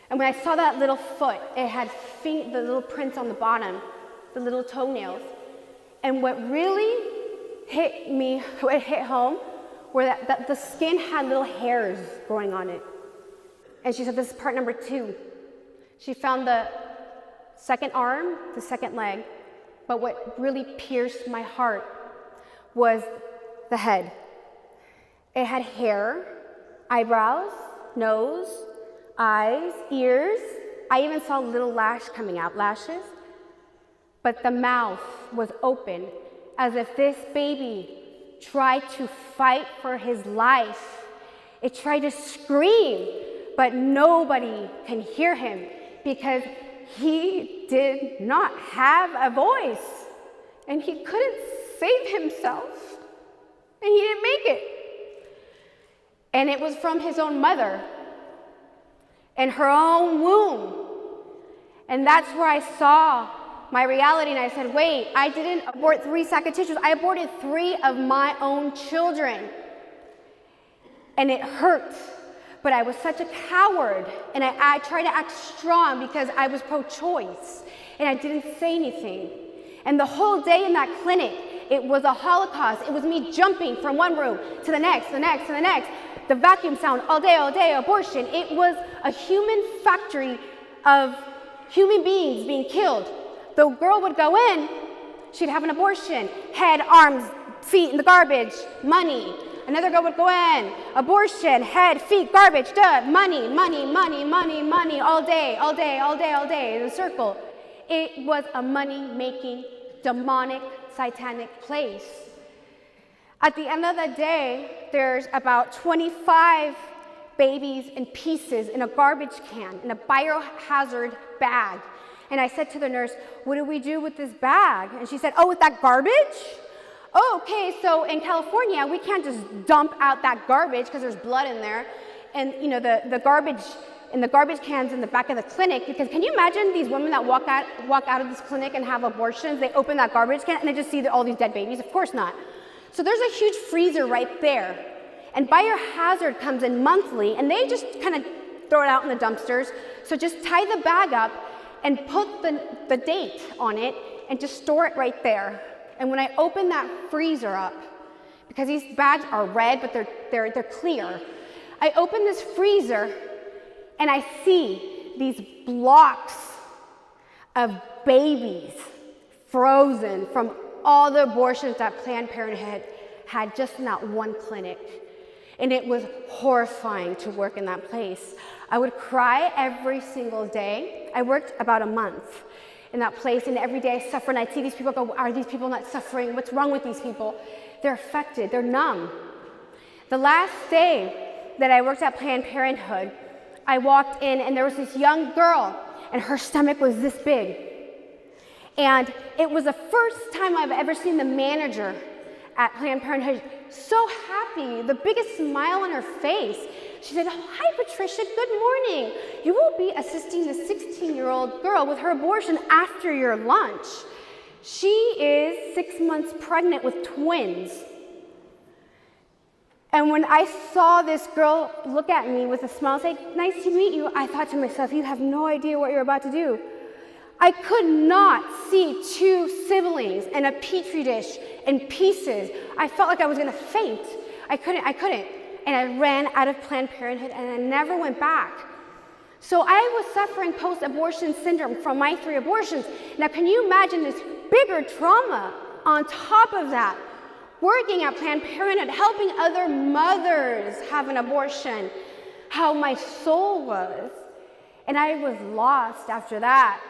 And when I saw that little foot, it had the little prints on the bottom. the little toenails. And what really hit me, what hit home, were that the skin had little hairs growing on it. And she said, this is part number 2. She found the second arm, the second leg, but what really pierced my heart was the head. It had hair, eyebrows, nose, eyes, ears. I even saw a little lash coming out, lashes. But the mouth was open, as if this baby tried to fight for his life. It tried to scream, but nobody can hear him because he did not have a voice, and he couldn't save himself, and he didn't make it. And it was from his own mother and her own womb. And that's where I saw my reality, and I said, wait, I didn't abort 3 sack of tissues. I aborted 3 of my own children. And it hurt, but I was such a coward, and I tried to act strong because I was pro-choice, and I didn't say anything. And the whole day in that clinic, it was a holocaust. It was me jumping from one room to the next, the next, to the next. The vacuum sound, all day, abortion. It was a human factory of human beings being killed. The girl would go in, she'd have an abortion, head, arms, feet in the garbage, money. Another girl would go in, abortion, head, feet, garbage, money, all day, in a circle. It was a money-making, demonic, satanic place. At the end of the day, there's about 25 babies in pieces in a garbage can, in a biohazard bag. And I said to the nurse, what do we do with this bag? And she said, oh, with that garbage? Oh, okay, so in California, we can't just dump out that garbage because there's blood in there. And you know, the garbage in the garbage cans in the back of the clinic, because can you imagine these women that walk out of this clinic and have abortions, they open that garbage can and they just see all these dead babies? Of course not. So there's a huge freezer right there. And biohazard comes in monthly, and they just kind of throw it out in the dumpsters. So just tie the bag up and put the date on it and just store it right there. And when I open that freezer up, because these bags are red, but they're clear, I open this freezer and I see these blocks of babies frozen from all the abortions that Planned Parenthood had just in that one clinic. And it was horrifying to work in that place. I would cry every single day. I worked about a month in that place, and every day I suffer, and I'd see these people go, are these people not suffering? What's wrong with these people? They're affected, they're numb. The last day that I worked at Planned Parenthood, I walked in and there was this young girl, and her stomach was this big. And it was the first time I've ever seen the manager at Planned Parenthood so happy, the biggest smile on her face. She said, oh, hi, Patricia, good morning. You will be assisting the 16-year-old girl with her abortion after your lunch. She is 6 months pregnant with twins. And when I saw this girl look at me with a smile, say, nice to meet you, I thought to myself, you have no idea what you're about to do. I could not see 2 siblings in a petri dish in pieces. I felt like I was gonna faint. I couldn't. And I ran out of Planned Parenthood and I never went back. So I was suffering post-abortion syndrome from my 3 abortions. Now can you imagine this bigger trauma on top of that? Working at Planned Parenthood, helping other mothers have an abortion, how my soul was. And I was lost after that.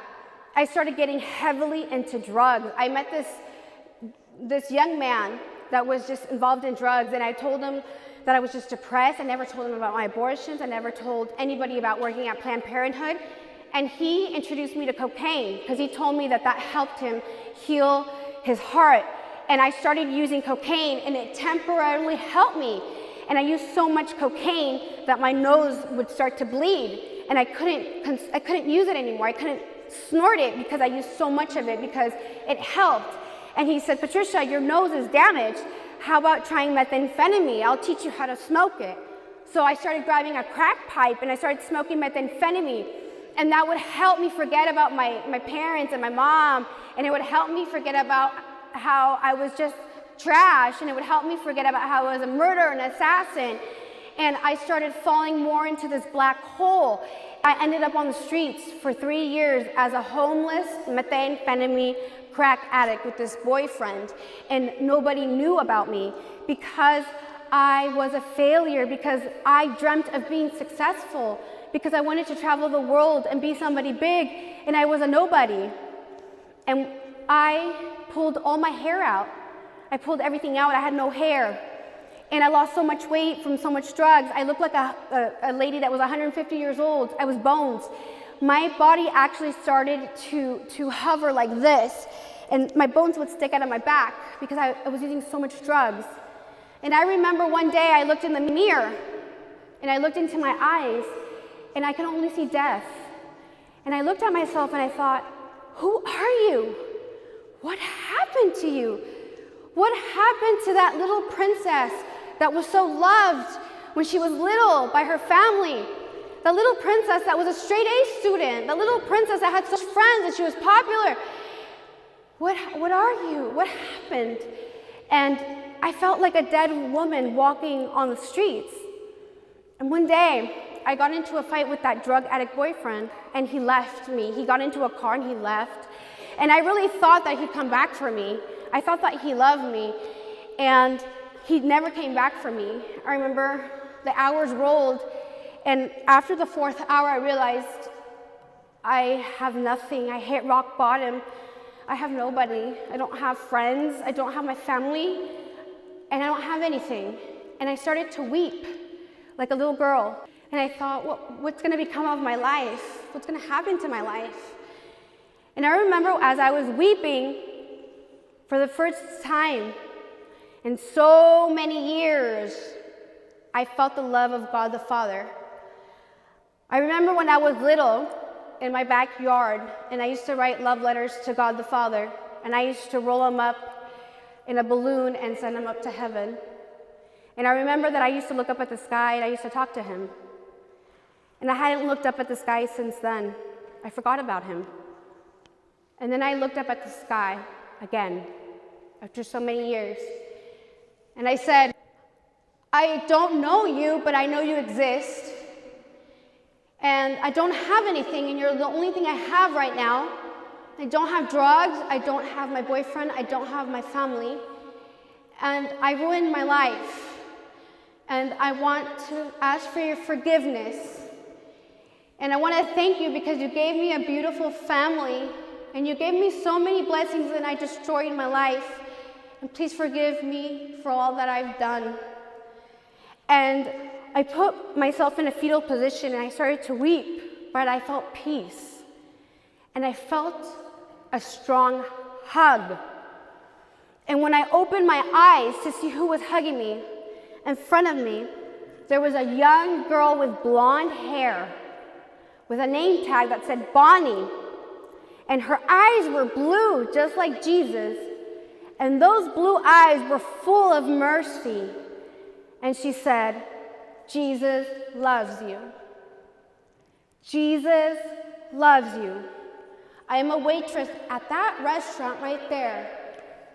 I started getting heavily into drugs. I met this young man that was just involved in drugs, and I told him that I was just depressed. I never told him about my abortions. I never told anybody about working at Planned Parenthood. And he introduced me to cocaine because he told me that helped him heal his heart. And I started using cocaine, and it temporarily helped me. And I used so much cocaine that my nose would start to bleed, and I couldn't use it anymore. I couldn't snort it because I used so much of it because it helped. And he said, Patricia, your nose is damaged. How about trying methamphetamine? I'll teach you how to smoke it. So I started grabbing a crack pipe and I started smoking methamphetamine And that would help me forget about my parents and my mom, and it would help me forget about how I was just trash, and it would help me forget about how I was a murderer and assassin. And I started falling more into this black hole. I ended up on the streets for 3 years as a homeless methamphetamine crack addict with this boyfriend, and nobody knew about me because I was a failure, because I dreamt of being successful, because I wanted to travel the world and be somebody big, and I was a nobody. And I pulled all my hair out. I pulled everything out. I had no hair. And I lost so much weight from so much drugs. I looked like a lady that was 150 years old. I was bones. My body actually started to hover like this, and my bones would stick out of my back because I was using so much drugs. And I remember one day I looked in the mirror, and I looked into my eyes, and I could only see death. And I looked at myself and I thought, who are you? What happened to you? What happened to that little princess that was so loved when she was little by her family? The little princess that was a straight A student, the little princess that had such friends and she was popular. What are you? What happened? And I felt like a dead woman walking on the streets. And one day, I got into a fight with that drug addict boyfriend, and he left me. He got into a car and he left. And I really thought that he'd come back for me. I thought that he loved me, and he never came back for me. I remember the hours rolled, and after the 4th hour, I realized I have nothing. I hit rock bottom. I have nobody. I don't have friends. I don't have my family, and I don't have anything. And I started to weep like a little girl. And I thought, what's going to become of my life? What's going to happen to my life? And I remember as I was weeping, for the first time in so many years, I felt the love of God the Father. I remember when I was little in my backyard, and I used to write love letters to God the Father, and I used to roll them up in a balloon and send them up to heaven. And I remember that I used to look up at the sky and I used to talk to him. And I hadn't looked up at the sky since then. I forgot about him. And then I looked up at the sky again after so many years. And I said, I don't know you, but I know you exist. And I don't have anything, and you're the only thing I have right now. I don't have drugs, I don't have my boyfriend, I don't have my family. And I ruined my life. And I want to ask for your forgiveness. And I want to thank you because you gave me a beautiful family, and you gave me so many blessings, and I destroyed my life. And please forgive me for all that I've done. And I put myself in a fetal position, and I started to weep, but I felt peace. And I felt a strong hug. And when I opened my eyes to see who was hugging me, in front of me, there was a young girl with blonde hair, with a name tag that said Bonnie. And her eyes were blue, just like Jesus. And those blue eyes were full of mercy. And she said, Jesus loves you. Jesus loves you. I am a waitress at that restaurant right there.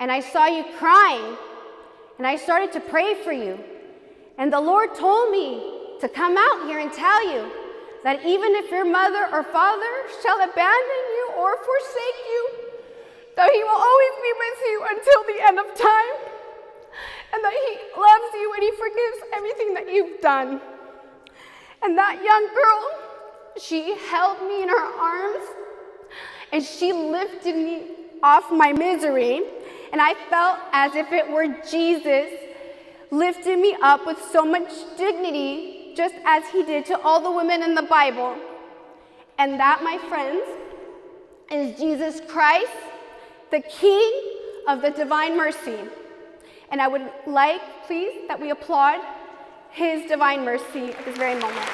And I saw you crying. And I started to pray for you. And the Lord told me to come out here and tell you that even if your mother or father shall abandon you or forsake you, that he will always be with you until the end of time, and that he loves you and he forgives everything that you've done. And that young girl, she held me in her arms, and she lifted me off my misery, and I felt as if it were Jesus lifted me up with so much dignity, just as he did to all the women in the Bible. And that, my friends, is Jesus Christ, the King of the divine mercy. And I would like, please, that we applaud his divine mercy at this very moment.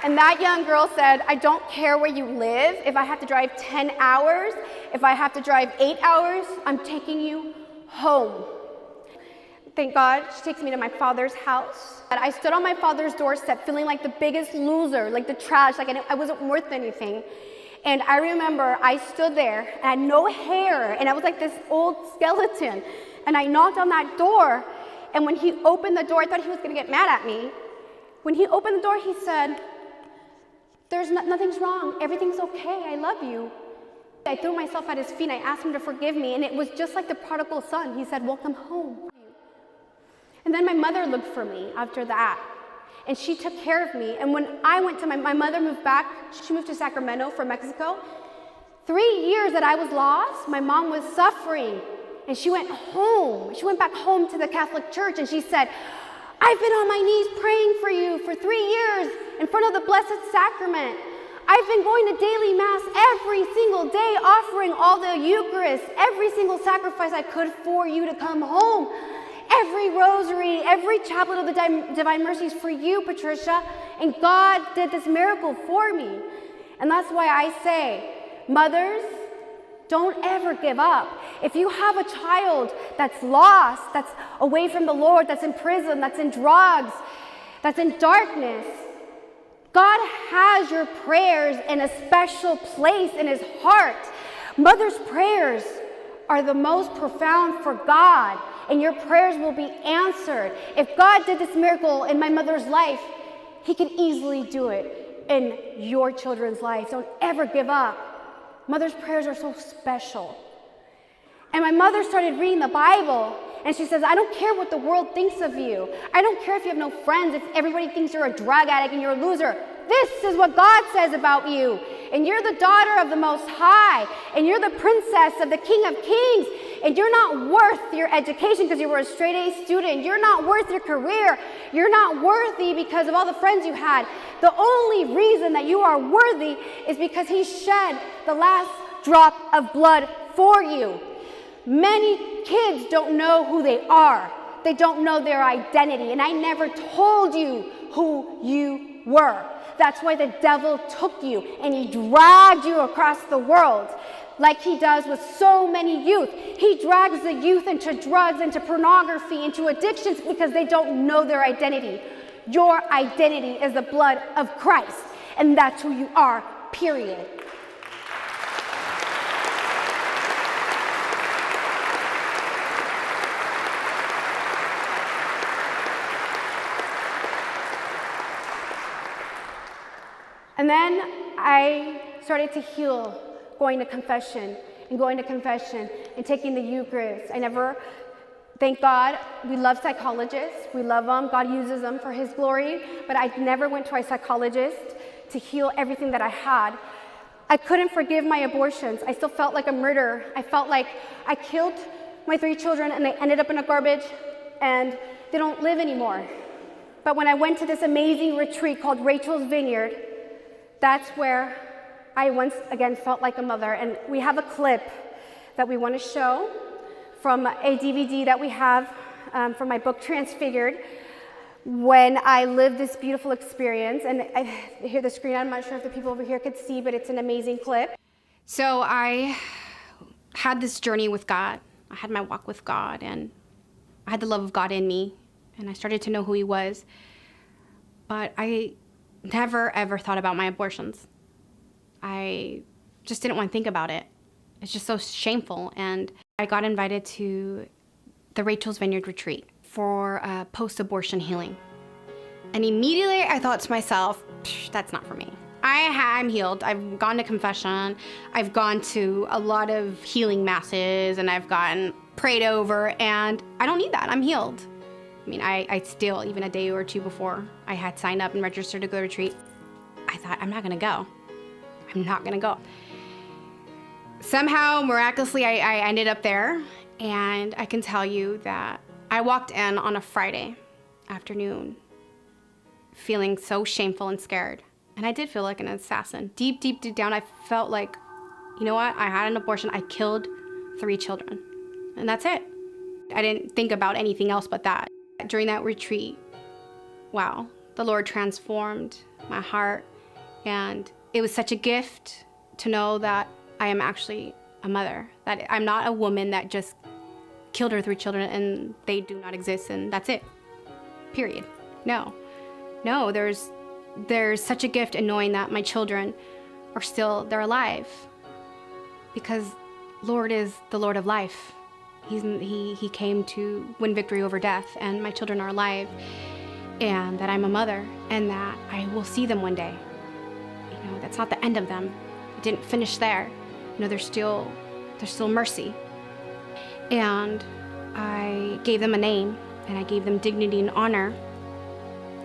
And And that young girl said, I don't care where you live. If I have to drive 10 hours, if I have to drive 8 hours, I'm taking you home. Thank God, she takes me to my father's house. And I stood on my father's doorstep feeling like the biggest loser, like the trash, like I wasn't worth anything. And I remember I stood there and I had no hair and I was like this old skeleton. And I knocked on that door, and when he opened the door, I thought he was gonna get mad at me. When he opened the door, he said, nothing's wrong, everything's okay, I love you. I threw myself at his feet and I asked him to forgive me, and it was just like the prodigal son. He said, welcome home. And then my mother looked for me after that, and she took care of me. And when I went to my mother moved back, she moved to Sacramento from Mexico. 3 years that I was lost, my mom was suffering, and she went home. She went back home to the Catholic Church, and she said, I've been on my knees praying for you for 3 years in front of the Blessed Sacrament. I've been going to daily Mass every single day, offering all the Eucharist, every single sacrifice I could for you to come home. Every rosary, every chaplet of the Divine Mercies for you, Patricia. And God did this miracle for me. And that's why I say, mothers, don't ever give up. If you have a child that's lost, that's away from the Lord, that's in prison, that's in drugs, that's in darkness, God has your prayers in a special place in his heart. Mother's prayers are the most profound for God, and your prayers will be answered. If God did this miracle in my mother's life, he can easily do it in your children's life. Don't ever give up. Mother's prayers are so special. And my mother started reading the Bible, and she says, I don't care what the world thinks of you. I don't care if you have no friends, if everybody thinks you're a drug addict and you're a loser. This is what God says about you. And you're the daughter of the Most High, and you're the princess of the King of Kings, and you're not worth your education because you were a straight A student. You're not worth your career. You're not worthy because of all the friends you had. The only reason that you are worthy is because he shed the last drop of blood for you. Many kids don't know who they are. They don't know their identity, and I never told you who you were. That's why the devil took you and he dragged you across the world like he does with so many youth. He drags the youth into drugs, into pornography, into addictions because they don't know their identity. Your identity is the blood of Christ, and that's who you are, period. And then I started to heal, going to confession and taking the Eucharist. Thank God, we love psychologists. We love them. God uses them for his glory. But I never went to a psychologist to heal everything that I had. I couldn't forgive my abortions. I still felt like a murderer. I felt like I killed my 3 children and they ended up in a garbage and they don't live anymore. But when I went to this amazing retreat called Rachel's Vineyard, that's where I once again felt like a mother. And we have a clip that we want to show from a DVD that we have from my book Transfigured, when I lived this beautiful experience. And I hear the screen, I'm not sure if the people over here could see, but it's an amazing clip. So I had this journey with God. I had my walk with God, and I had the love of God in me, and I started to know who he was. But I never, ever thought about my abortions. I just didn't want to think about it. It's just so shameful. And I got invited to the Rachel's Vineyard retreat for post-abortion healing. And immediately I thought to myself, that's not for me. I'm healed. I've gone to confession. I've gone to a lot of healing masses, and I've gotten prayed over, and I don't need that. I'm healed. I mean, I still, even a day or two before I had signed up and registered to go to retreat, I thought, I'm not gonna go. I'm not gonna go. Somehow, miraculously, I ended up there, and I can tell you that I walked in on a Friday afternoon feeling so shameful and scared. And I did feel like an assassin. Deep, deep, deep down, I felt like, you know what? I had an abortion. I killed 3 children, and that's it. I didn't think about anything else but that. During that retreat, wow, the Lord transformed my heart, And it was such a gift to know that I am actually a mother, that I'm not a woman that just killed her 3 children and they do not exist and that's it, period. No, there's such a gift in knowing that my children are still, they're alive, because Lord is the Lord of life. He came to win victory over death, and my children are alive, and that I'm a mother, and that I will see them one day. You know, that's not the end of them. It didn't finish there. You know, there's still mercy. And I gave them a name, and I gave them dignity and honor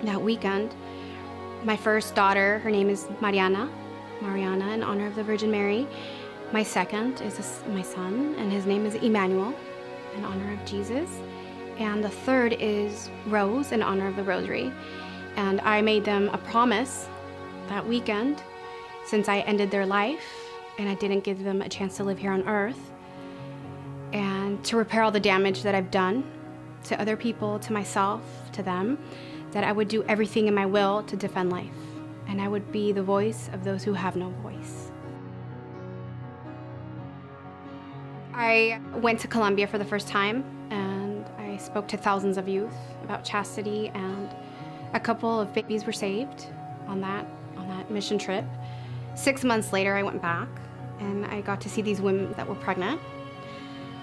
that weekend. My first daughter, her name is Mariana in honor of the Virgin Mary. My second is my son, and his name is Emmanuel, in honor of Jesus. And the third is Rose, in honor of the Rosary. And I made them a promise that weekend, since I ended their life and I didn't give them a chance to live here on earth, and to repair all the damage that I've done to other people, to myself, to them, that I would do everything in my will to defend life. And I would be the voice of those who have no voice. I went to Colombia for the first time, and I spoke to thousands of youth about chastity, and a couple of babies were saved on that mission trip. 6 months later, I went back, and I got to see these women that were pregnant.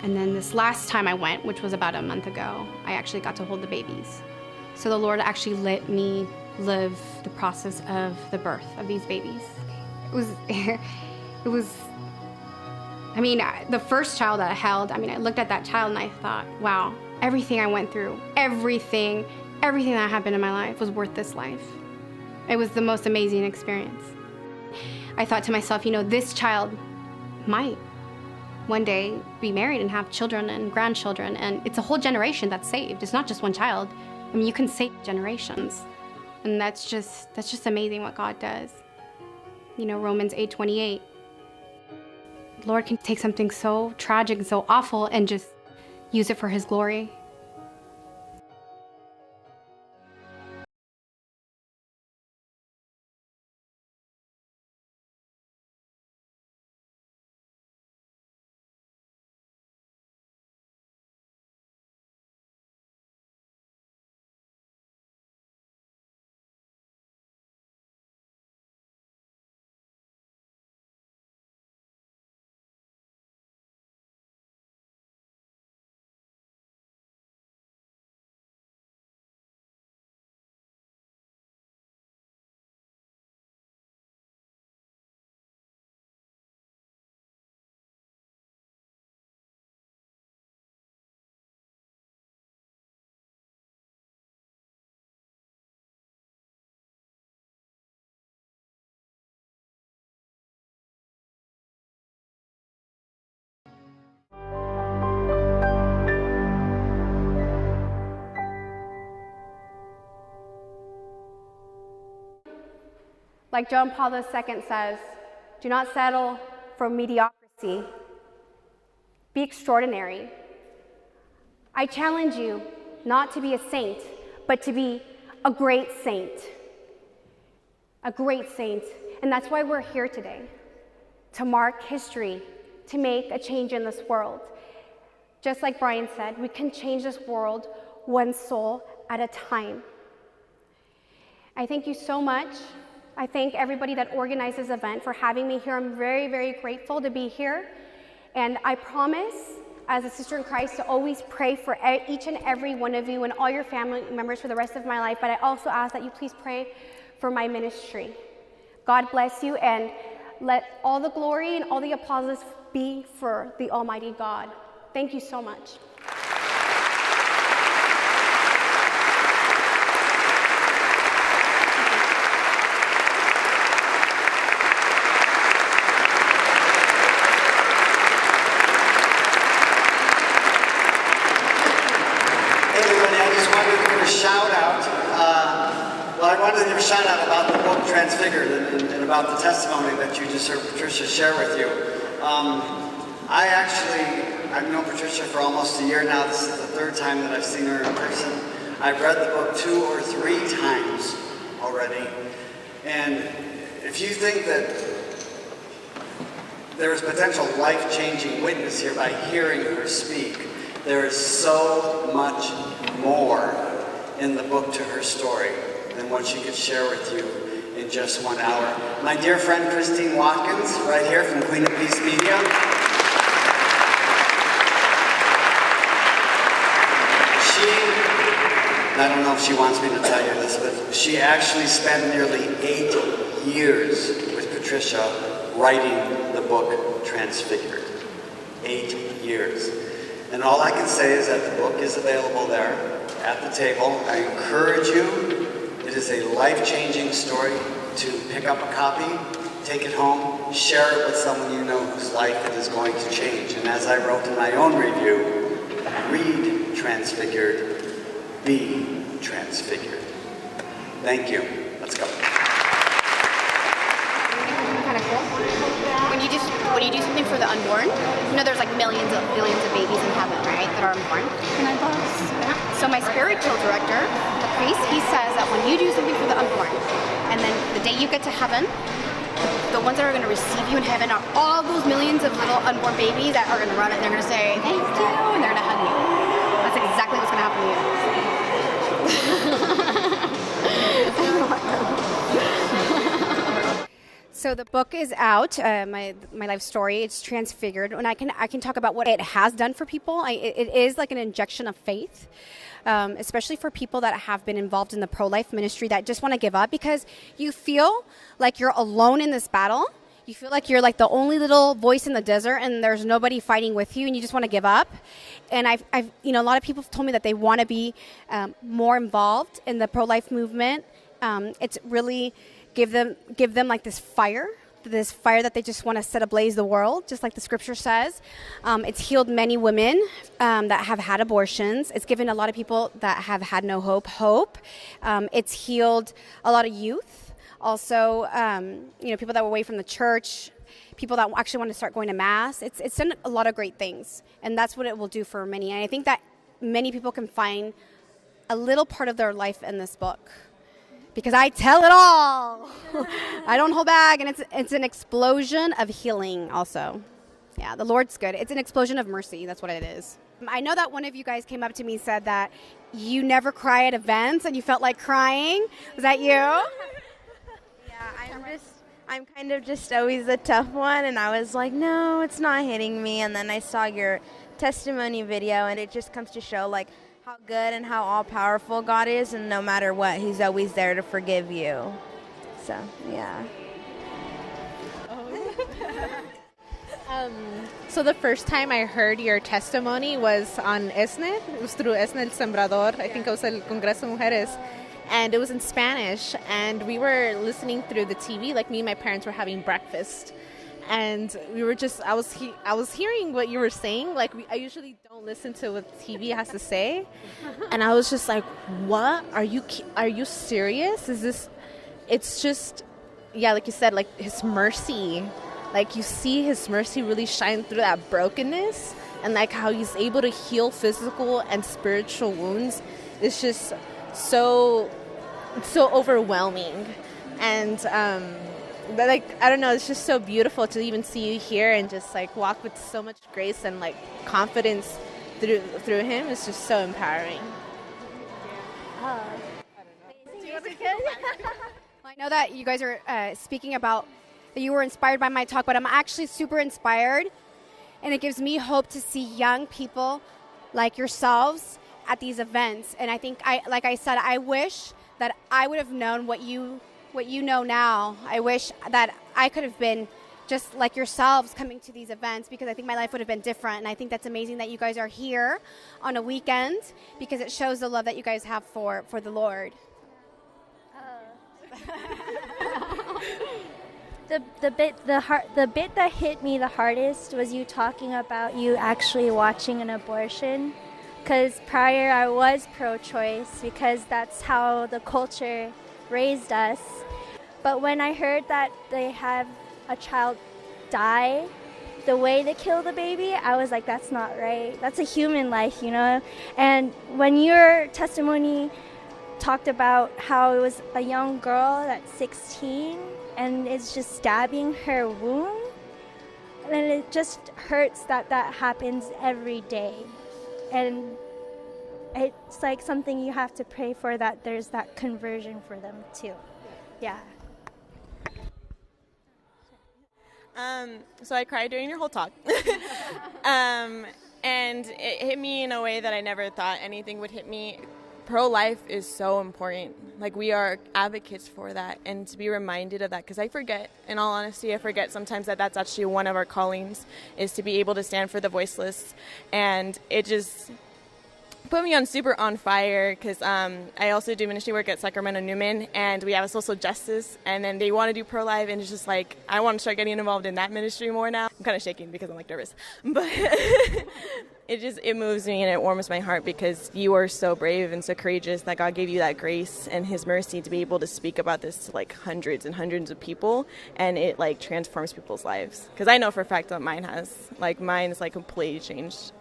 And then this last time I went, which was about a month ago, I actually got to hold the babies. So the Lord actually let me live the process of the birth of these babies. It was, I mean, the first child that I held, I mean, I looked at that child and I thought, wow, everything I went through, everything that happened in my life was worth this life. It was the most amazing experience. I thought to myself, you know, this child might one day be married and have children and grandchildren, and it's a whole generation that's saved. It's not just one child. I mean, you can save generations. And that's just amazing what God does. You know, Romans 8:28. The Lord can take something so tragic and so awful and just use it for His glory. Like John Paul II says, do not settle for mediocrity. Be extraordinary. I challenge you not to be a saint, but to be a great saint. A great saint. And that's why we're here today, to mark history, to make a change in this world. Just like Brian said, we can change this world one soul at a time. I thank you so much. I thank everybody that organized this event for having me here. I'm very, very grateful to be here. And I promise, as a sister in Christ, to always pray for each and every one of you and all your family members for the rest of my life. But I also ask that you please pray for my ministry. God bless you, and let all the glory and all the applause be for the Almighty God. Thank you so much. I wanted to give a shout out about the book Transfigured and about the testimony that you just heard Patricia share with you. I've known Patricia for almost a year now. This is the third time that I've seen her in person. I've read the book 2 or 3 times already. And if you think that there is potential life-changing witness here by hearing her speak, there is so much more in the book to her story than what she could share with you in just 1 hour. My dear friend Christine Watkins, right here from Queen of Peace Media. I don't know if she wants me to tell you this, but she actually spent nearly 8 years with Patricia writing the book Transfigured. 8 years. And all I can say is that the book is available there at the table. I encourage you, it is a life-changing story, to pick up a copy, take it home, share it with someone you know whose life it is going to change. And as I wrote in my own review, read Transfigured, be transfigured. Thank you. Let's go. Kind of cool. When you do something for the unborn, you know there's like millions of billions of babies in heaven, right, that are unborn. Can I box? Yeah. So my spiritual director, the priest, he says that when you do something for the unborn, and then the day you get to heaven, the ones that are going to receive you in heaven are all those millions of little unborn babies that are going to run and they're going to say, thank you, and they're going to hug you. That's exactly what's going to happen to you. So the book is out, my life story. It's Transfigured, and I can talk about what it has done for people. It is like an injection of faith, especially for people that have been involved in the pro-life ministry that just want to give up because you feel like you're alone in this battle. You feel like you're like the only little voice in the desert, and there's nobody fighting with you, and you just want to give up. And I've a lot of people have told me that they want to be more involved in the pro-life movement. It's really give them like this fire that they just want to set ablaze the world, just like the scripture says. It's healed many women that have had abortions. It's given a lot of people that have had no hope. It's healed a lot of youth. Also, people that were away from the church, people that actually want to start going to mass. It's done a lot of great things, and that's what it will do for many. And I think that many people can find a little part of their life in this book. Because I tell it all. I don't hold back, and it's an explosion of healing also. Yeah, the Lord's good. It's an explosion of mercy. That's what it is. I know that one of you guys came up to me and said that you never cry at events and you felt like crying. Was that you? Yeah, I'm kind of just always the tough one, and I was like, no, it's not hitting me. And then I saw your testimony video, and it just comes to show like how good and how all-powerful God is, and no matter what, He's always there to forgive you. So, yeah. So the first time I heard your testimony was on ESNE. It was through ESNE El Sembrador. I think it was El Congreso de Mujeres. And it was in Spanish. And we were listening through the TV, like me and my parents were having breakfast. And we were just, I was hearing what you were saying. Like, I usually don't listen to what TV has to say. And I was just like, what? Are you serious? It's just, yeah, like you said, like His mercy. Like, you see His mercy really shine through that brokenness. And like how He's able to heal physical and spiritual wounds. It's just so overwhelming. And, but like, I don't know, it's just so beautiful to even see you here and just like walk with so much grace and like confidence through Him. It's just so empowering. I know that you guys are speaking about that you were inspired by my talk, but I'm actually super inspired, and it gives me hope to see young people like yourselves at these events. And I think, like I said, I wish that I would have known what you know now. I wish that I could have been just like yourselves coming to these events, because I think my life would have been different. And I think that's amazing that you guys are here on a weekend, because it shows the love that you guys have for the Lord. The bit that hit me the hardest was you talking about you actually watching an abortion. Because prior I was pro-choice, because that's how the culture raised us. But when I heard that they have a child die the way they kill the baby, I was like, that's not right. That's a human life, you know? And when your testimony talked about how it was a young girl that's 16 and it's just stabbing her womb. And it just hurts that that happens every day. And it's like something you have to pray for, that there's that conversion for them too. Yeah. So I cried during your whole talk. And it hit me in a way that I never thought anything would hit me. Pro-life is so important. Like, we are advocates for that, and to be reminded of that, because I forget, in all honesty, I forget sometimes that that's actually one of our callings, is to be able to stand for the voiceless. And it just put me super on fire, because I also do ministry work at Sacramento Newman, and we have a social justice, and then they want to do pro-life, and it's just like, I want to start getting involved in that ministry more now. I'm kind of shaking because I'm like nervous, but it moves me and it warms my heart, because you are so brave and so courageous that God gave you that grace and his mercy to be able to speak about this to like hundreds and hundreds of people, and it like transforms people's lives. Because I know for a fact that mine is like completely changed.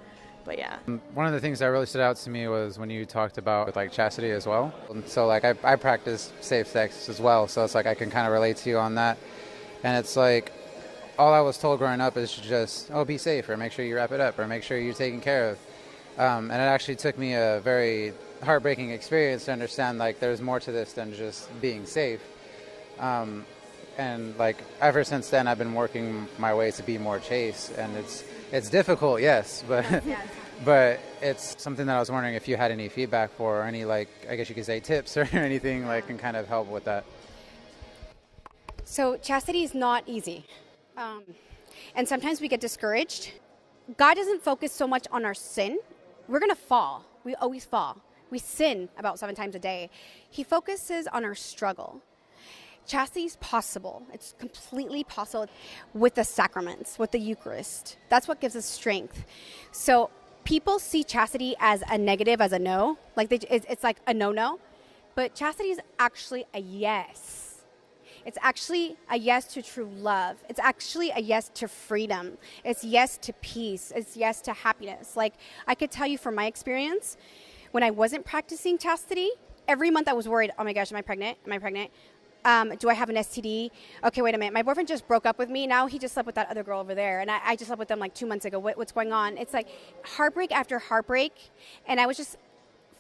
But yeah. One of the things that really stood out to me was when you talked about like chastity as well. So like I practice safe sex as well, so it's like I can kind of relate to you on that. And it's like all I was told growing up is just, be safe, or make sure you wrap it up, or make sure you're taken care of. And it actually took me a very heartbreaking experience to understand like there's more to this than just being safe. And like ever since then, I've been working my way to be more chaste, and it's difficult, yes, but but it's something that I was wondering if you had any feedback for, or any, like, I guess you could say tips or anything like can kind of help with that. So chastity is not easy. And sometimes we get discouraged. God doesn't focus so much on our sin. We're going to fall. We always fall. We sin about 7 times a day. He focuses on our struggle. Chastity is possible. It's completely possible with the sacraments, with the Eucharist. That's what gives us strength. So people see chastity as a negative, as a no. Like it's like a no-no. But chastity is actually a yes. It's actually a yes to true love. It's actually a yes to freedom. It's yes to peace. It's yes to happiness. Like, I could tell you from my experience, when I wasn't practicing chastity, every month I was worried, oh my gosh, am I pregnant? Am I pregnant? Do I have an STD? Okay, wait a minute. My boyfriend just broke up with me. Now he just slept with that other girl over there. And I just slept with them like 2 months ago. What's going on? It's like heartbreak after heartbreak. And I was just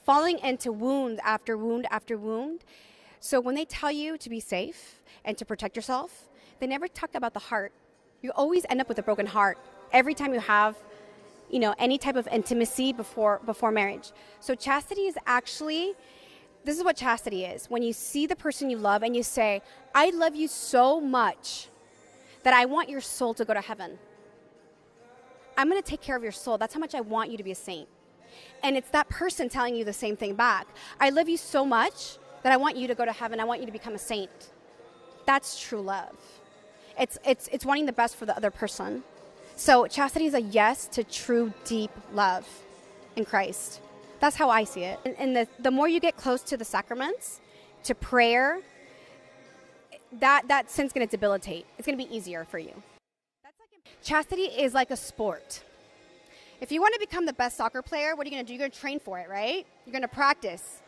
falling into wound after wound after wound. So when they tell you to be safe and to protect yourself, they never talk about the heart. You always end up with a broken heart every time you have, any type of intimacy before marriage. So chastity is actually, this is what chastity is. When you see the person you love and you say, I love you so much that I want your soul to go to heaven. I'm going to take care of your soul. That's how much I want you to be a saint. And it's that person telling you the same thing back. I love you so much that I want you to go to heaven. I want you to become a saint. That's true love. It's wanting the best for the other person. So chastity is a yes to true, deep love in Christ. That's how I see it. And the more you get close to the sacraments, to prayer, that sin's going to debilitate. It's going to be easier for you. Chastity is like a sport. If you want to become the best soccer player, what are you going to do? You're going to train for it, right? You're going to practice.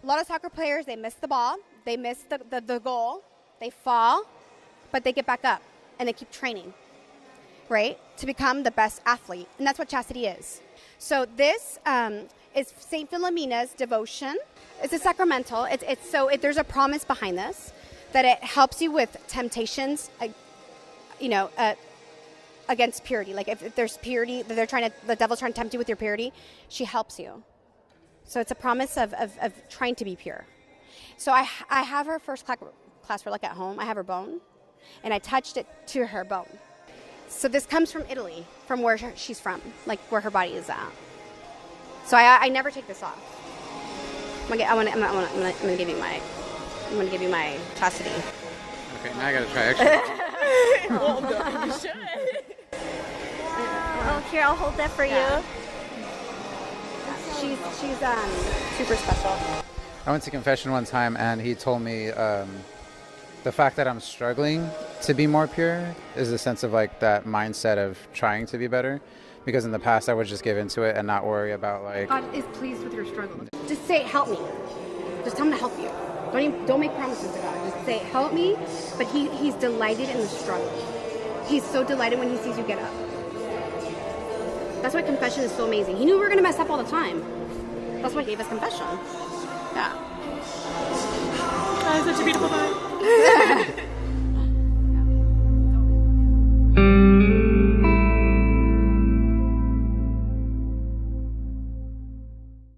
A lot of soccer players, they miss the ball. They miss the goal. They fall, but they get back up, and they keep training, right, to become the best athlete. And that's what chastity is. So this is St. Philomena's devotion. It's a sacramental. There's a promise behind this, that it helps you with temptations, against purity. Like if there's purity, the devil's trying to tempt you with your purity, she helps you. So it's a promise of trying to be pure. So I have her first class for at home. I have her bone, and I touched it to her bone. So this comes from Italy, from where she's from, like where her body is at. So I never take this off. I'm gonna give you my chastity. Okay, now I gotta try extra. Well, no, you should. Oh, here, I'll hold that for you. She's super special. I went to confession one time, and he told me the fact that I'm struggling to be more pure is a sense of like that mindset of trying to be better. Because in the past, I would just give into it and not worry about like... God is pleased with your struggle. Just say, help me. Just tell him to help you. Don't make promises to God. Just say, help me, but he's delighted in the struggle. He's so delighted when he sees you get up. That's why confession is so amazing. He knew we were going to mess up all the time. That's why he gave us confession. Yeah. That is such a beautiful moment.